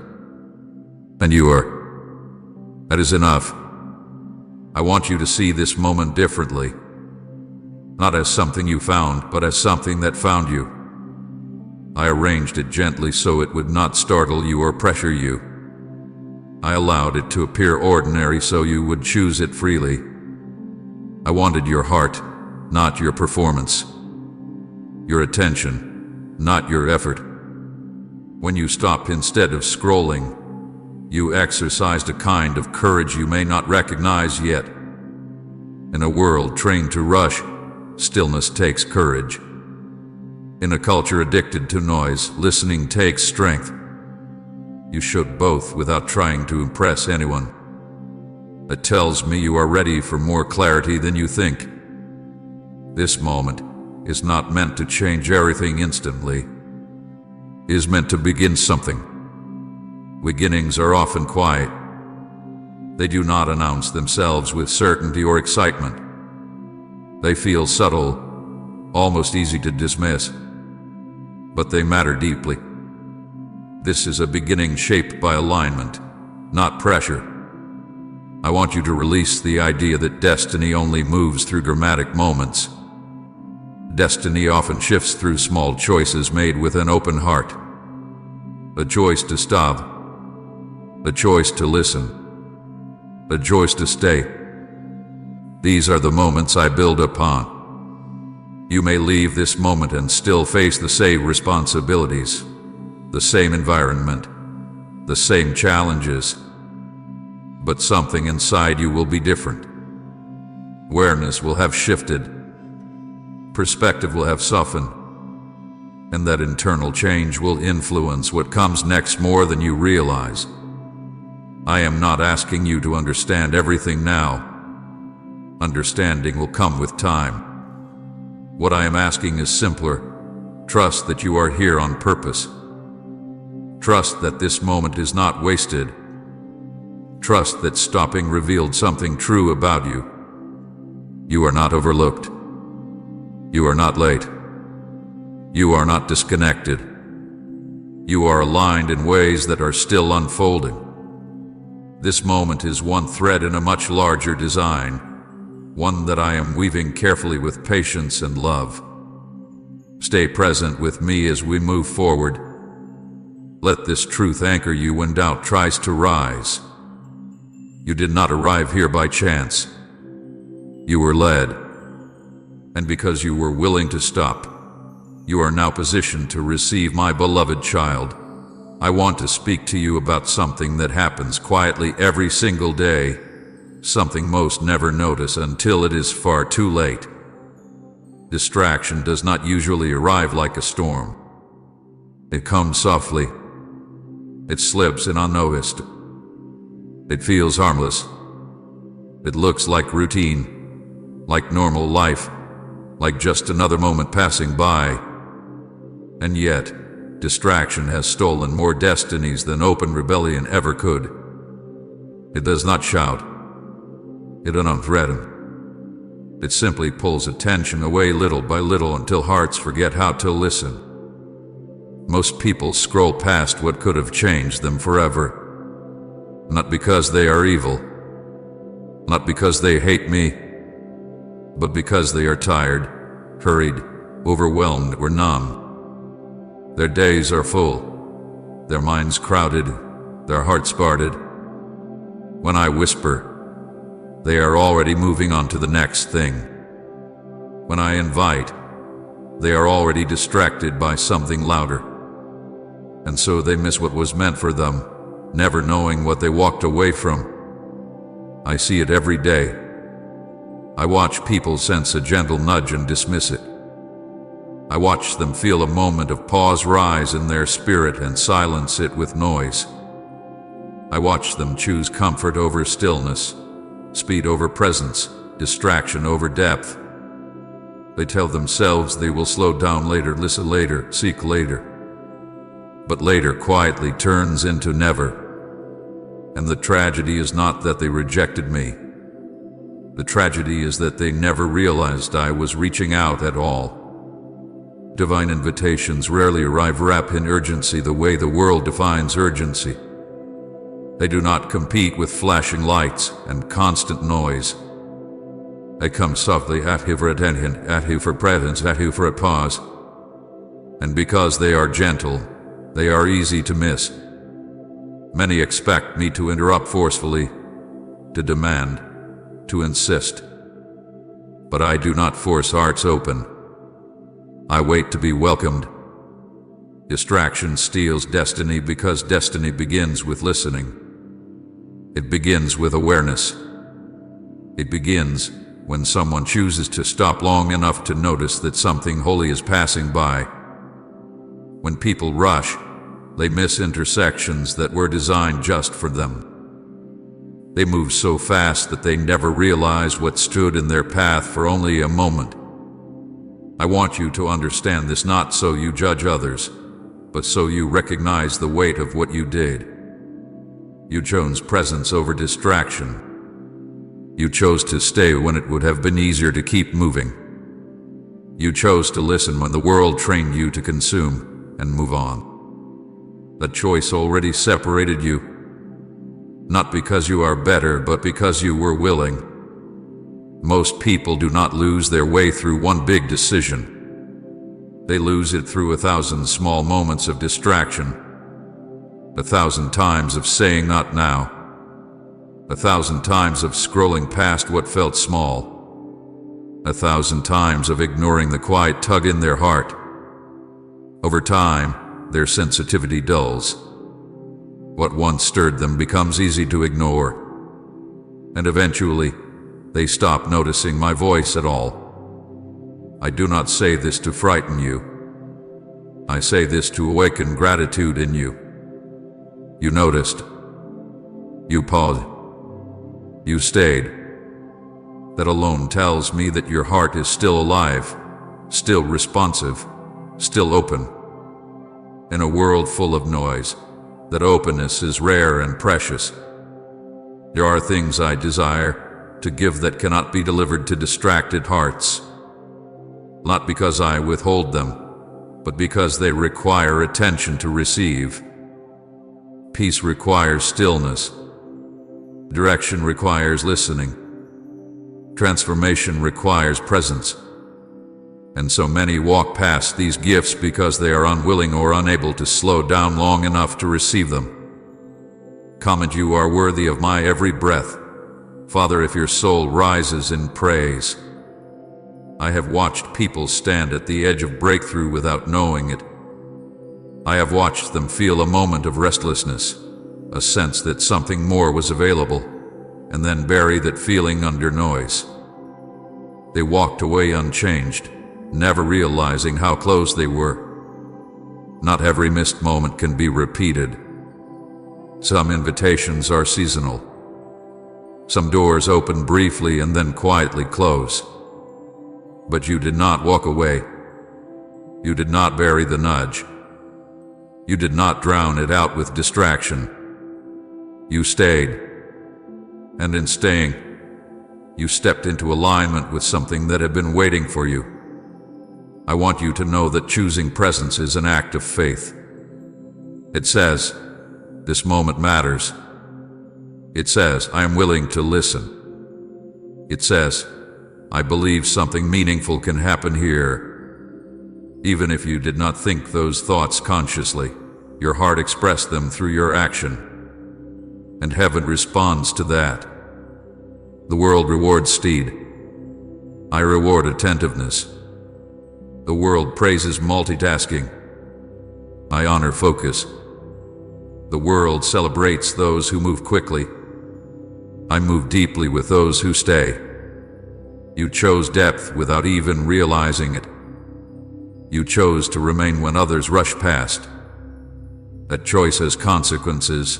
And you are. That is enough. I want you to see this moment differently. Not as something you found, but as something that found you. I arranged it gently so it would not startle you or pressure you. I allowed it to appear ordinary so you would choose it freely. I wanted your heart, not your performance. Your attention, not your effort. When you stopped instead of scrolling, you exercised a kind of courage you may not recognize yet. In a world trained to rush, stillness takes courage. In a culture addicted to noise, listening takes strength. You showed both without trying to impress anyone. That tells me you are ready for more clarity than you think. This moment is not meant to change everything instantly. It is meant to begin something. Beginnings are often quiet. They do not announce themselves with certainty or excitement. They feel subtle, almost easy to dismiss. But they matter deeply. This is a beginning shaped by alignment, not pressure. I want you to release the idea that destiny only moves through dramatic moments. Destiny often shifts through small choices made with an open heart. A choice to stop. A choice to listen. A choice to stay. These are the moments I build upon. You may leave this moment and still face the same responsibilities, the same environment, the same challenges. But something inside you will be different. Awareness will have shifted. Perspective will have softened. And that internal change will influence what comes next more than you realize. I am not asking you to understand everything now. Understanding will come with time. What I am asking is simpler. Trust that you are here on purpose. Trust that this moment is not wasted. Trust that stopping revealed something true about you. You are not overlooked. You are not late. You are not disconnected. You are aligned in ways that are still unfolding. This moment is one thread in a much larger design, one that I am weaving carefully with patience and love. Stay present with me as we move forward. Let this truth anchor you when doubt tries to rise. You did not arrive here by chance. You were led. And because you were willing to stop, you are now positioned to receive my beloved child. I want to speak to you about something that happens quietly every single day, something most never notice until it is far too late. Distraction does not usually arrive like a storm. It comes softly. It slips in unnoticed. It feels harmless. It looks like routine, like normal life, like just another moment passing by. And yet, distraction has stolen more destinies than open rebellion ever could. It does not shout. It does not threaten. It simply pulls attention away little by little until hearts forget how to listen. Most people scroll past what could have changed them forever. Not because they are evil. Not because they hate me. But because they are tired, hurried, overwhelmed, or numb. Their days are full. Their minds crowded. Their hearts guarded. When I whisper, they are already moving on to the next thing. When I invite, they are already distracted by something louder. And so they miss what was meant for them, never knowing what they walked away from. I see it every day. I watch people sense a gentle nudge and dismiss it. I watch them feel a moment of pause rise in their spirit and silence it with noise. I watch them choose comfort over stillness, speed over presence, distraction over depth. They tell themselves they will slow down later, listen later, seek later. But later quietly turns into never. And the tragedy is not that they rejected me. The tragedy is that they never realized I was reaching out at all. Divine invitations rarely arrive wrapped in urgency the way the world defines urgency. They do not compete with flashing lights and constant noise. They come softly at you for attention, at you for presence, at you for a pause. And because they are gentle, they are easy to miss. Many expect me to interrupt forcefully, to demand, to insist. But I do not force hearts open. I wait to be welcomed. Distraction steals destiny because destiny begins with listening. It begins with awareness. It begins when someone chooses to stop long enough to notice that something holy is passing by. When people rush, they miss intersections that were designed just for them. They move so fast that they never realize what stood in their path for only a moment. I want you to understand this not so you judge others, but so you recognize the weight of what you did. You chose presence over distraction. You chose to stay when it would have been easier to keep moving. You chose to listen when the world trained you to consume and move on. That choice already separated you, not because you are better, but because you were willing. Most people do not lose their way through one big decision. They lose it through 1,000 small moments of distraction, 1,000 times of saying not now, 1,000 times of scrolling past what felt small, 1,000 times of ignoring the quiet tug in their heart. Over time, their sensitivity dulls. What once stirred them becomes easy to ignore. And eventually, they stop noticing my voice at all. I do not say this to frighten you. I say this to awaken gratitude in you. You noticed. You paused. You stayed. That alone tells me that your heart is still alive, still responsive, still open. In a world full of noise, that openness is rare and precious. There are things I desire to give that cannot be delivered to distracted hearts. Not because I withhold them, but because they require attention to receive. Peace requires stillness. Direction requires listening. Transformation requires presence. And so many walk past these gifts because they are unwilling or unable to slow down long enough to receive them. Comment, you are worthy of my every breath. Father, if your soul rises in praise. I have watched people stand at the edge of breakthrough without knowing it. I have watched them feel a moment of restlessness, a sense that something more was available, and then bury that feeling under noise. They walked away unchanged, never realizing how close they were. Not every missed moment can be repeated. Some invitations are seasonal. Some doors open briefly and then quietly close. But you did not walk away. You did not bury the nudge. You did not drown it out with distraction. You stayed. And in staying, you stepped into alignment with something that had been waiting for you. I want you to know that choosing presence is an act of faith. It says, this moment matters. It says, I am willing to listen. It says, I believe something meaningful can happen here. Even if you did not think those thoughts consciously, your heart expressed them through your action. And heaven responds to that. The world rewards speed. I reward attentiveness. The world praises multitasking. I honor focus. The world celebrates those who move quickly. I move deeply with those who stay. You chose depth without even realizing it. You chose to remain when others rush past. That choice has consequences,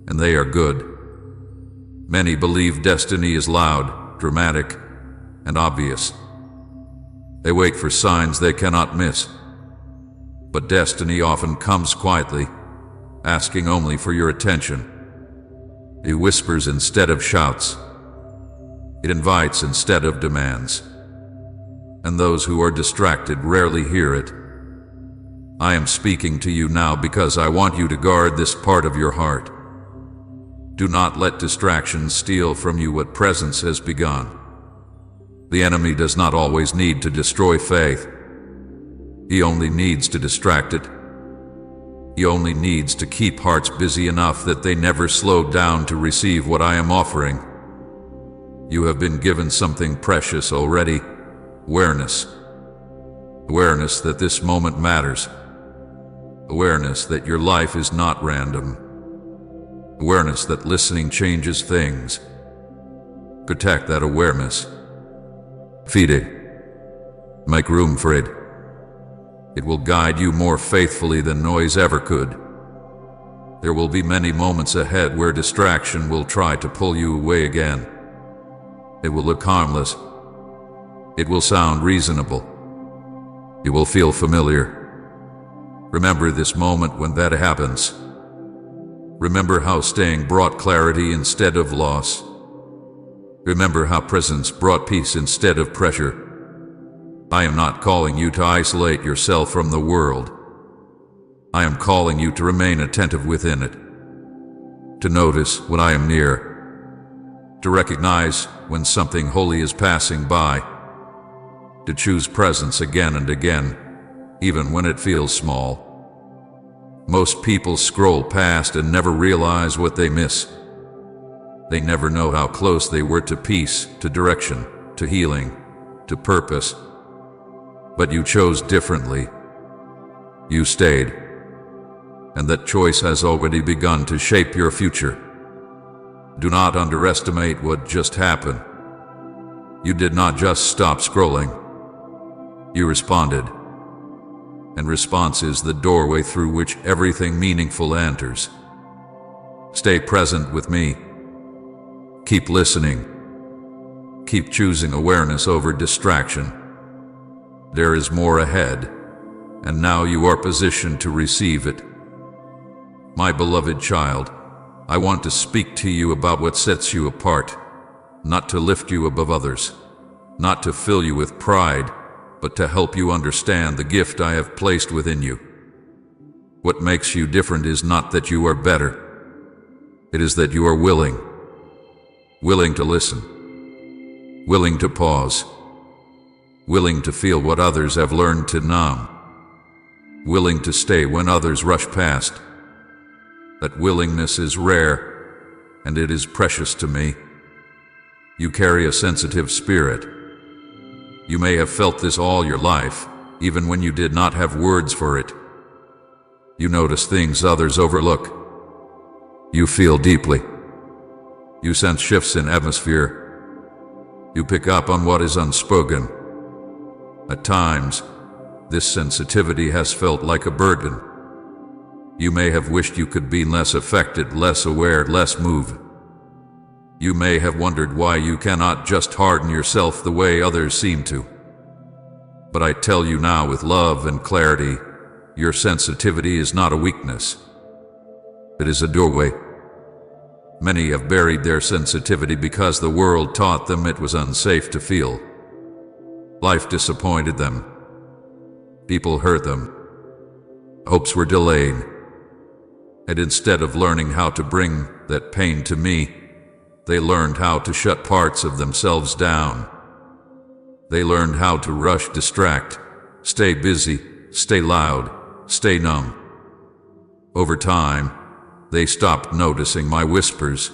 and they are good. Many believe destiny is loud, dramatic, and obvious. They wait for signs they cannot miss. But destiny often comes quietly, asking only for your attention. It whispers instead of shouts. It invites instead of demands. And those who are distracted rarely hear it. I am speaking to you now because I want you to guard this part of your heart. Do not let distractions steal from you what presence has begun. The enemy does not always need to destroy faith. He only needs to distract it. He only needs to keep hearts busy enough that they never slow down to receive what I am offering. You have been given something precious already. Awareness. Awareness that this moment matters. Awareness that your life is not random. Awareness that listening changes things. Protect that awareness. Feed it. Make room for it. It will guide you more faithfully than noise ever could. There will be many moments ahead where distraction will try to pull you away again. It will look harmless. It will sound reasonable. You will feel familiar. Remember this moment when that happens. Remember how staying brought clarity instead of loss. Remember how presence brought peace instead of pressure. I am not calling you to isolate yourself from the world. I am calling you to remain attentive within it. To notice when I am near. To recognize when something holy is passing by. To choose presence again and again, even when it feels small. Most people scroll past and never realize what they miss. They never know how close they were to peace, to direction, to healing, to purpose. But you chose differently. You stayed. And that choice has already begun to shape your future. Do not underestimate what just happened. You did not just stop scrolling. You responded. And response is the doorway through which everything meaningful enters. Stay present with me. Keep listening. Keep choosing awareness over distraction. There is more ahead, and now you are positioned to receive it. My beloved child, I want to speak to you about what sets you apart, not to lift you above others, not to fill you with pride, but to help you understand the gift I have placed within you. What makes you different is not that you are better. It is that you are willing to listen, willing to pause, willing to feel what others have learned to numb, willing to stay when others rush past. That willingness is rare, and it is precious to me. You carry a sensitive spirit. You may have felt this all your life, even when you did not have words for it. You notice things others overlook. You feel deeply. You sense shifts in atmosphere. You pick up on what is unspoken. At times, this sensitivity has felt like a burden. You may have wished you could be less affected, less aware, less moved. You may have wondered why you cannot just harden yourself the way others seem to. But I tell you now with love and clarity, your sensitivity is not a weakness. It is a doorway. Many have buried their sensitivity because the world taught them it was unsafe to feel. Life disappointed them. People hurt them. Hopes were delayed. And instead of learning how to bring that pain to me, they learned how to shut parts of themselves down. They learned how to rush, distract, stay busy, stay loud, stay numb. Over time, they stopped noticing my whispers,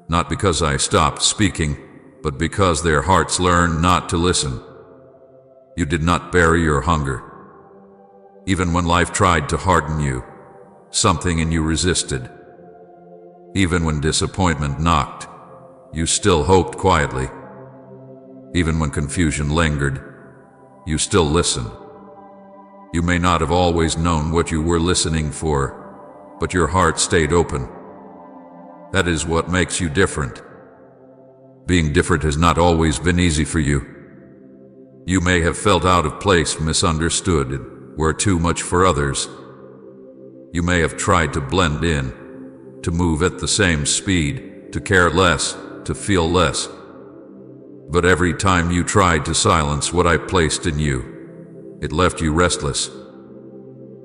not because I stopped speaking, but because their hearts learned not to listen. You did not bury your hunger. Even when life tried to harden you, something in you resisted. Even when disappointment knocked, you still hoped quietly. Even when confusion lingered, you still listened. You may not have always known what you were listening for, but your heart stayed open. That is what makes you different. Being different has not always been easy for you. You may have felt out of place, misunderstood, and were too much for others. You may have tried to blend in, to move at the same speed, to care less, to feel less. But every time you tried to silence what I placed in you, it left you restless.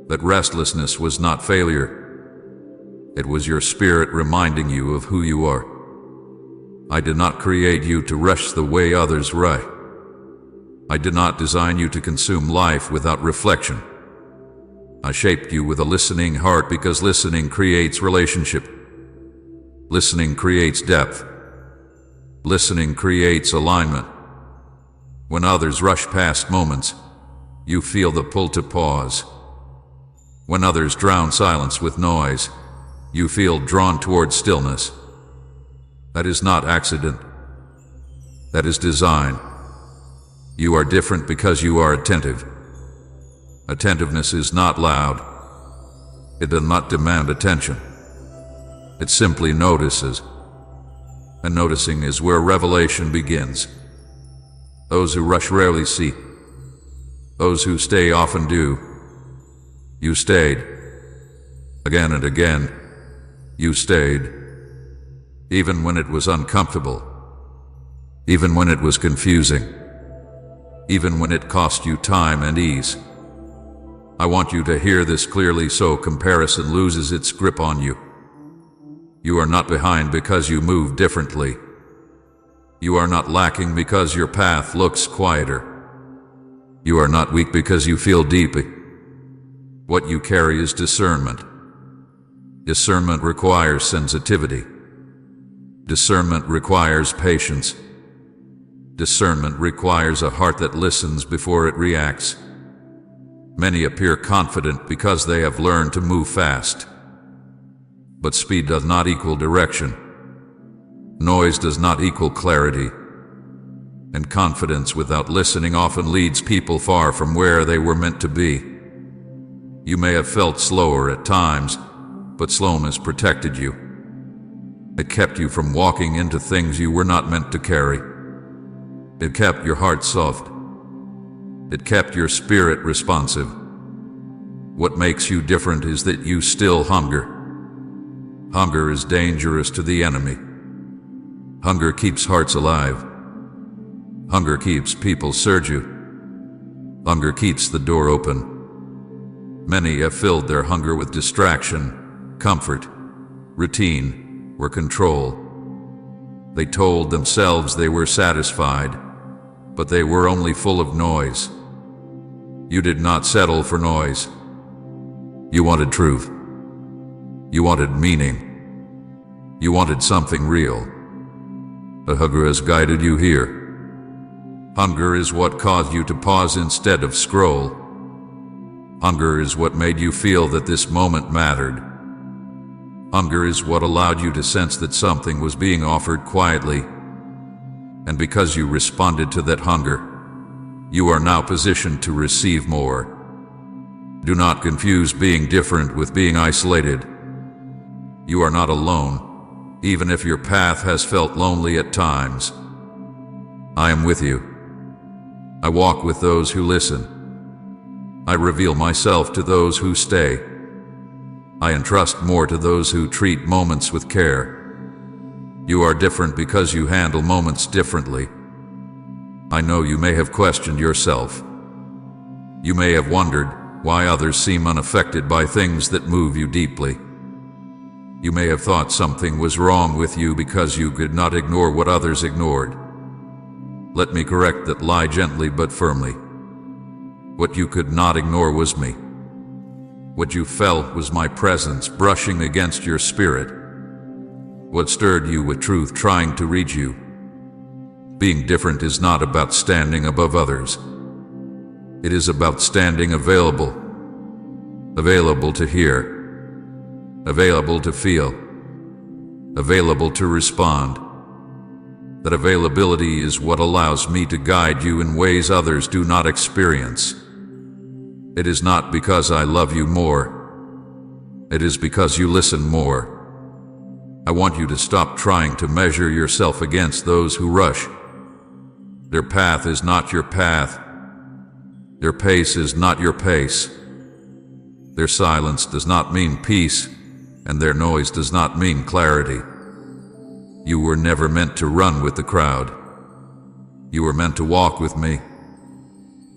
That restlessness was not failure. It was your spirit reminding you of who you are. I did not create you to rush the way others rush. I did not design you to consume life without reflection. I shaped you with a listening heart because listening creates relationship. Listening creates depth. Listening creates alignment. When others rush past moments, you feel the pull to pause. When others drown silence with noise, you feel drawn toward stillness. That is not accident. That is design. You are different because you are attentive. Attentiveness is not loud. It does not demand attention. It simply notices. And noticing is where revelation begins. Those who rush rarely see. Those who stay often do. You stayed. Again and again, you stayed. Even when it was uncomfortable. Even when it was confusing. Even when it cost you time and ease. I want you to hear this clearly so comparison loses its grip on you. You are not behind because you move differently. You are not lacking because your path looks quieter. You are not weak because you feel deeply. What you carry is discernment. Discernment requires sensitivity. Discernment requires patience. Discernment requires a heart that listens before it reacts. Many appear confident because they have learned to move fast. But speed does not equal direction. Noise does not equal clarity. And confidence without listening often leads people far from where they were meant to be. You may have felt slower at times, but slowness protected you. It kept you from walking into things you were not meant to carry. It kept your heart soft. It kept your spirit responsive. What makes you different is that you still hunger. Hunger is dangerous to the enemy. Hunger keeps hearts alive. Hunger keeps people surging. Hunger keeps the door open. Many have filled their hunger with distraction, comfort, routine, or control. They told themselves they were satisfied, but they were only full of noise. You did not settle for noise. You wanted truth. You wanted meaning. You wanted something real. The hunger has guided you here. Hunger is what caused you to pause instead of scroll. Hunger is what made you feel that this moment mattered. Hunger is what allowed you to sense that something was being offered quietly. And because you responded to that hunger, you are now positioned to receive more. Do not confuse being different with being isolated. You are not alone, even if your path has felt lonely at times. I am with you. I walk with those who listen. I reveal myself to those who stay. I entrust more to those who treat moments with care. You are different because you handle moments differently. I know you may have questioned yourself. You may have wondered why others seem unaffected by things that move you deeply. You may have thought something was wrong with you because you could not ignore what others ignored. Let me correct that lie gently but firmly. What you could not ignore was me. What you felt was my presence brushing against your spirit. What stirred you with truth trying to reach you. Being different is not about standing above others. It is about standing available. Available to hear. Available to feel. Available to respond. That availability is what allows me to guide you in ways others do not experience. It is not because I love you more. It is because you listen more. I want you to stop trying to measure yourself against those who rush. Their path is not your path. Their pace is not your pace. Their silence does not mean peace, and their noise does not mean clarity. You were never meant to run with the crowd. You were meant to walk with me.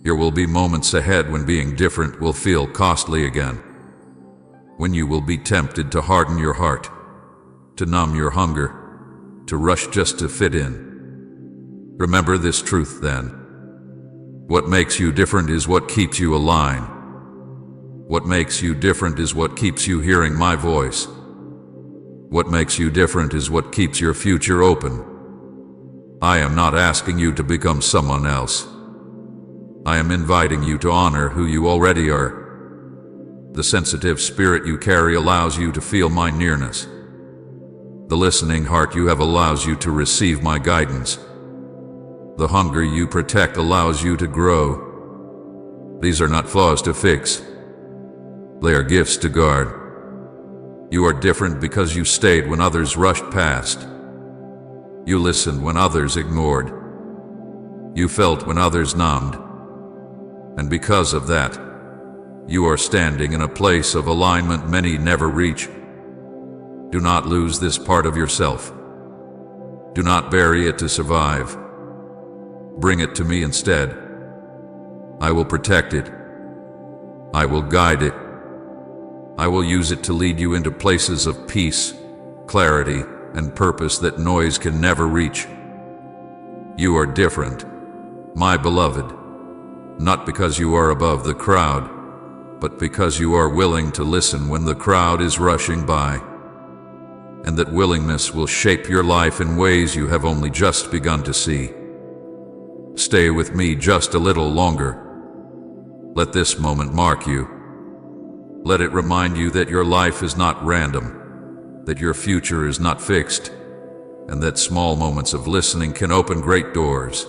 There will be moments ahead when being different will feel costly again. When you will be tempted to harden your heart, to numb your hunger, to rush just to fit in. Remember this truth then. What makes you different is what keeps you aligned. What makes you different is what keeps you hearing my voice. What makes you different is what keeps your future open. I am not asking you to become someone else. I am inviting you to honor who you already are. The sensitive spirit you carry allows you to feel my nearness. The listening heart you have allows you to receive my guidance. The hunger you protect allows you to grow. These are not flaws to fix. They are gifts to guard. You are different because you stayed when others rushed past. You listened when others ignored. You felt when others numbed. And because of that, you are standing in a place of alignment many never reach. Do not lose this part of yourself. Do not bury it to survive. Bring it to me instead. I will protect it. I will guide it. I will use it to lead you into places of peace, clarity, and purpose that noise can never reach. You are different, my beloved, not because you are above the crowd, but because you are willing to listen when the crowd is rushing by. And that willingness will shape your life in ways you have only just begun to see. Stay with me just a little longer. Let this moment mark you. Let it remind you that your life is not random, that your future is not fixed, and that small moments of listening can open great doors.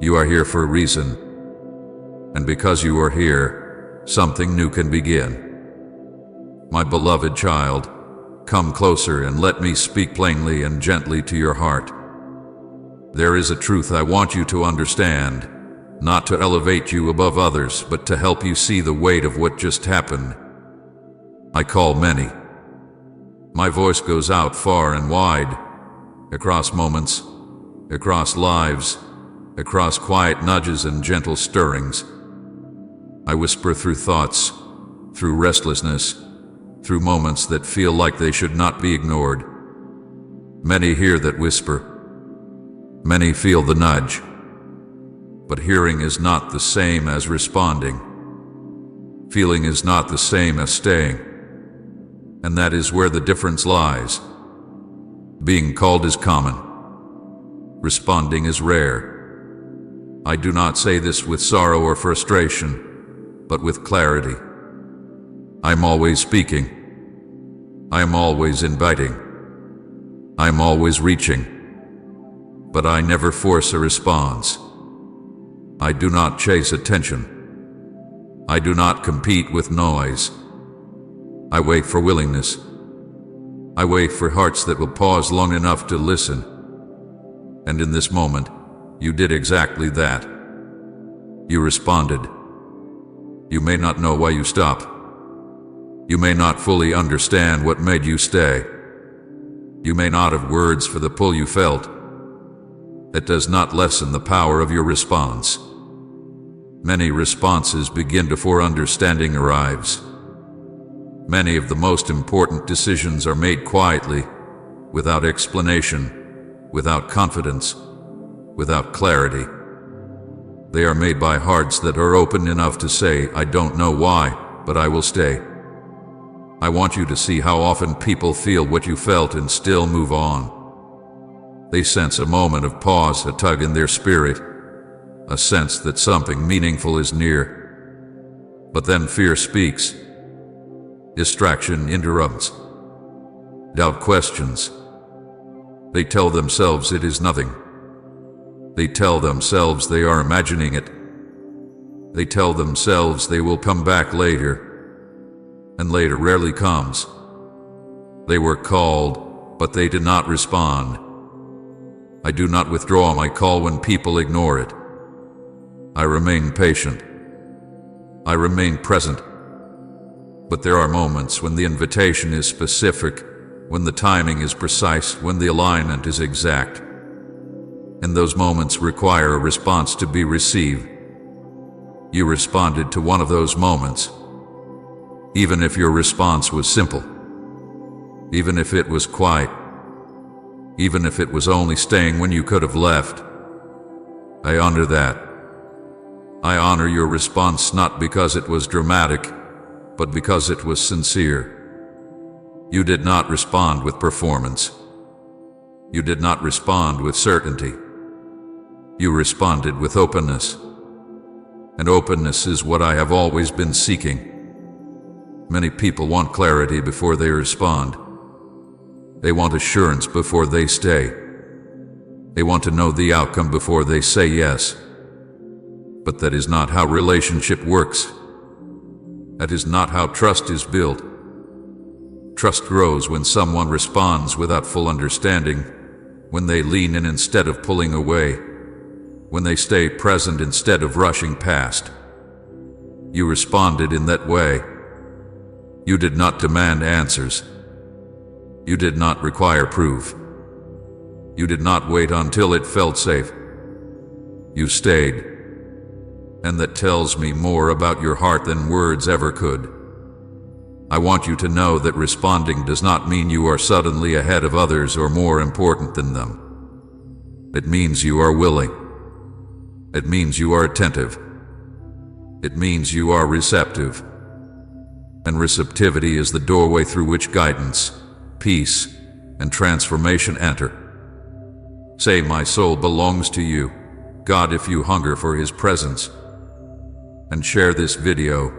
You are here for a reason, and because you are here, something new can begin. My beloved child, come closer and let me speak plainly and gently to your heart. There is a truth I want you to understand, not to elevate you above others, but to help you see the weight of what just happened. I call many. My voice goes out far and wide, across moments, across lives, across quiet nudges and gentle stirrings. I whisper through thoughts, through restlessness, through moments that feel like they should not be ignored. Many hear that whisper. Many feel the nudge. But hearing is not the same as responding. Feeling is not the same as staying. And that is where the difference lies. Being called is common. Responding is rare. I do not say this with sorrow or frustration, but with clarity. I am always speaking. I am always inviting. I am always reaching. But I never force a response. I do not chase attention. I do not compete with noise. I wait for willingness. I wait for hearts that will pause long enough to listen. And in this moment, you did exactly that. You responded. You may not know why you stopped. You may not fully understand what made you stay. You may not have words for the pull you felt. That does not lessen the power of your response. Many responses begin before understanding arrives. Many of the most important decisions are made quietly, without explanation, without confidence, without clarity. They are made by hearts that are open enough to say, I don't know why, but I will stay. I want you to see how often people feel what you felt and still move on. They sense a moment of pause, a tug in their spirit, a sense that something meaningful is near. But then fear speaks. Distraction interrupts. Doubt questions. They tell themselves it is nothing. They tell themselves they are imagining it. They tell themselves they will come back later. And later rarely comes. They were called, but they did not respond. I do not withdraw my call when people ignore it. I remain patient. I remain present. But there are moments when the invitation is specific, when the timing is precise, when the alignment is exact. And those moments require a response to be received. You responded to one of those moments. Even if your response was simple. Even if it was quiet. Even if it was only staying when you could have left. I honor that. I honor your response not because it was dramatic, but because it was sincere. You did not respond with performance. You did not respond with certainty. You responded with openness. And openness is what I have always been seeking. Many people want clarity before they respond. They want assurance before they stay. They want to know the outcome before they say yes. But that is not how relationship works. That is not how trust is built. Trust grows when someone responds without full understanding, when they lean in instead of pulling away, when they stay present instead of rushing past. You responded in that way. You did not demand answers. You did not require proof. You did not wait until it felt safe. You stayed. And that tells me more about your heart than words ever could. I want you to know that responding does not mean you are suddenly ahead of others or more important than them. It means you are willing. It means you are attentive. It means you are receptive. And receptivity is the doorway through which guidance, peace, and transformation enter. Say, my soul belongs to you, God, if you hunger for His presence. And share this video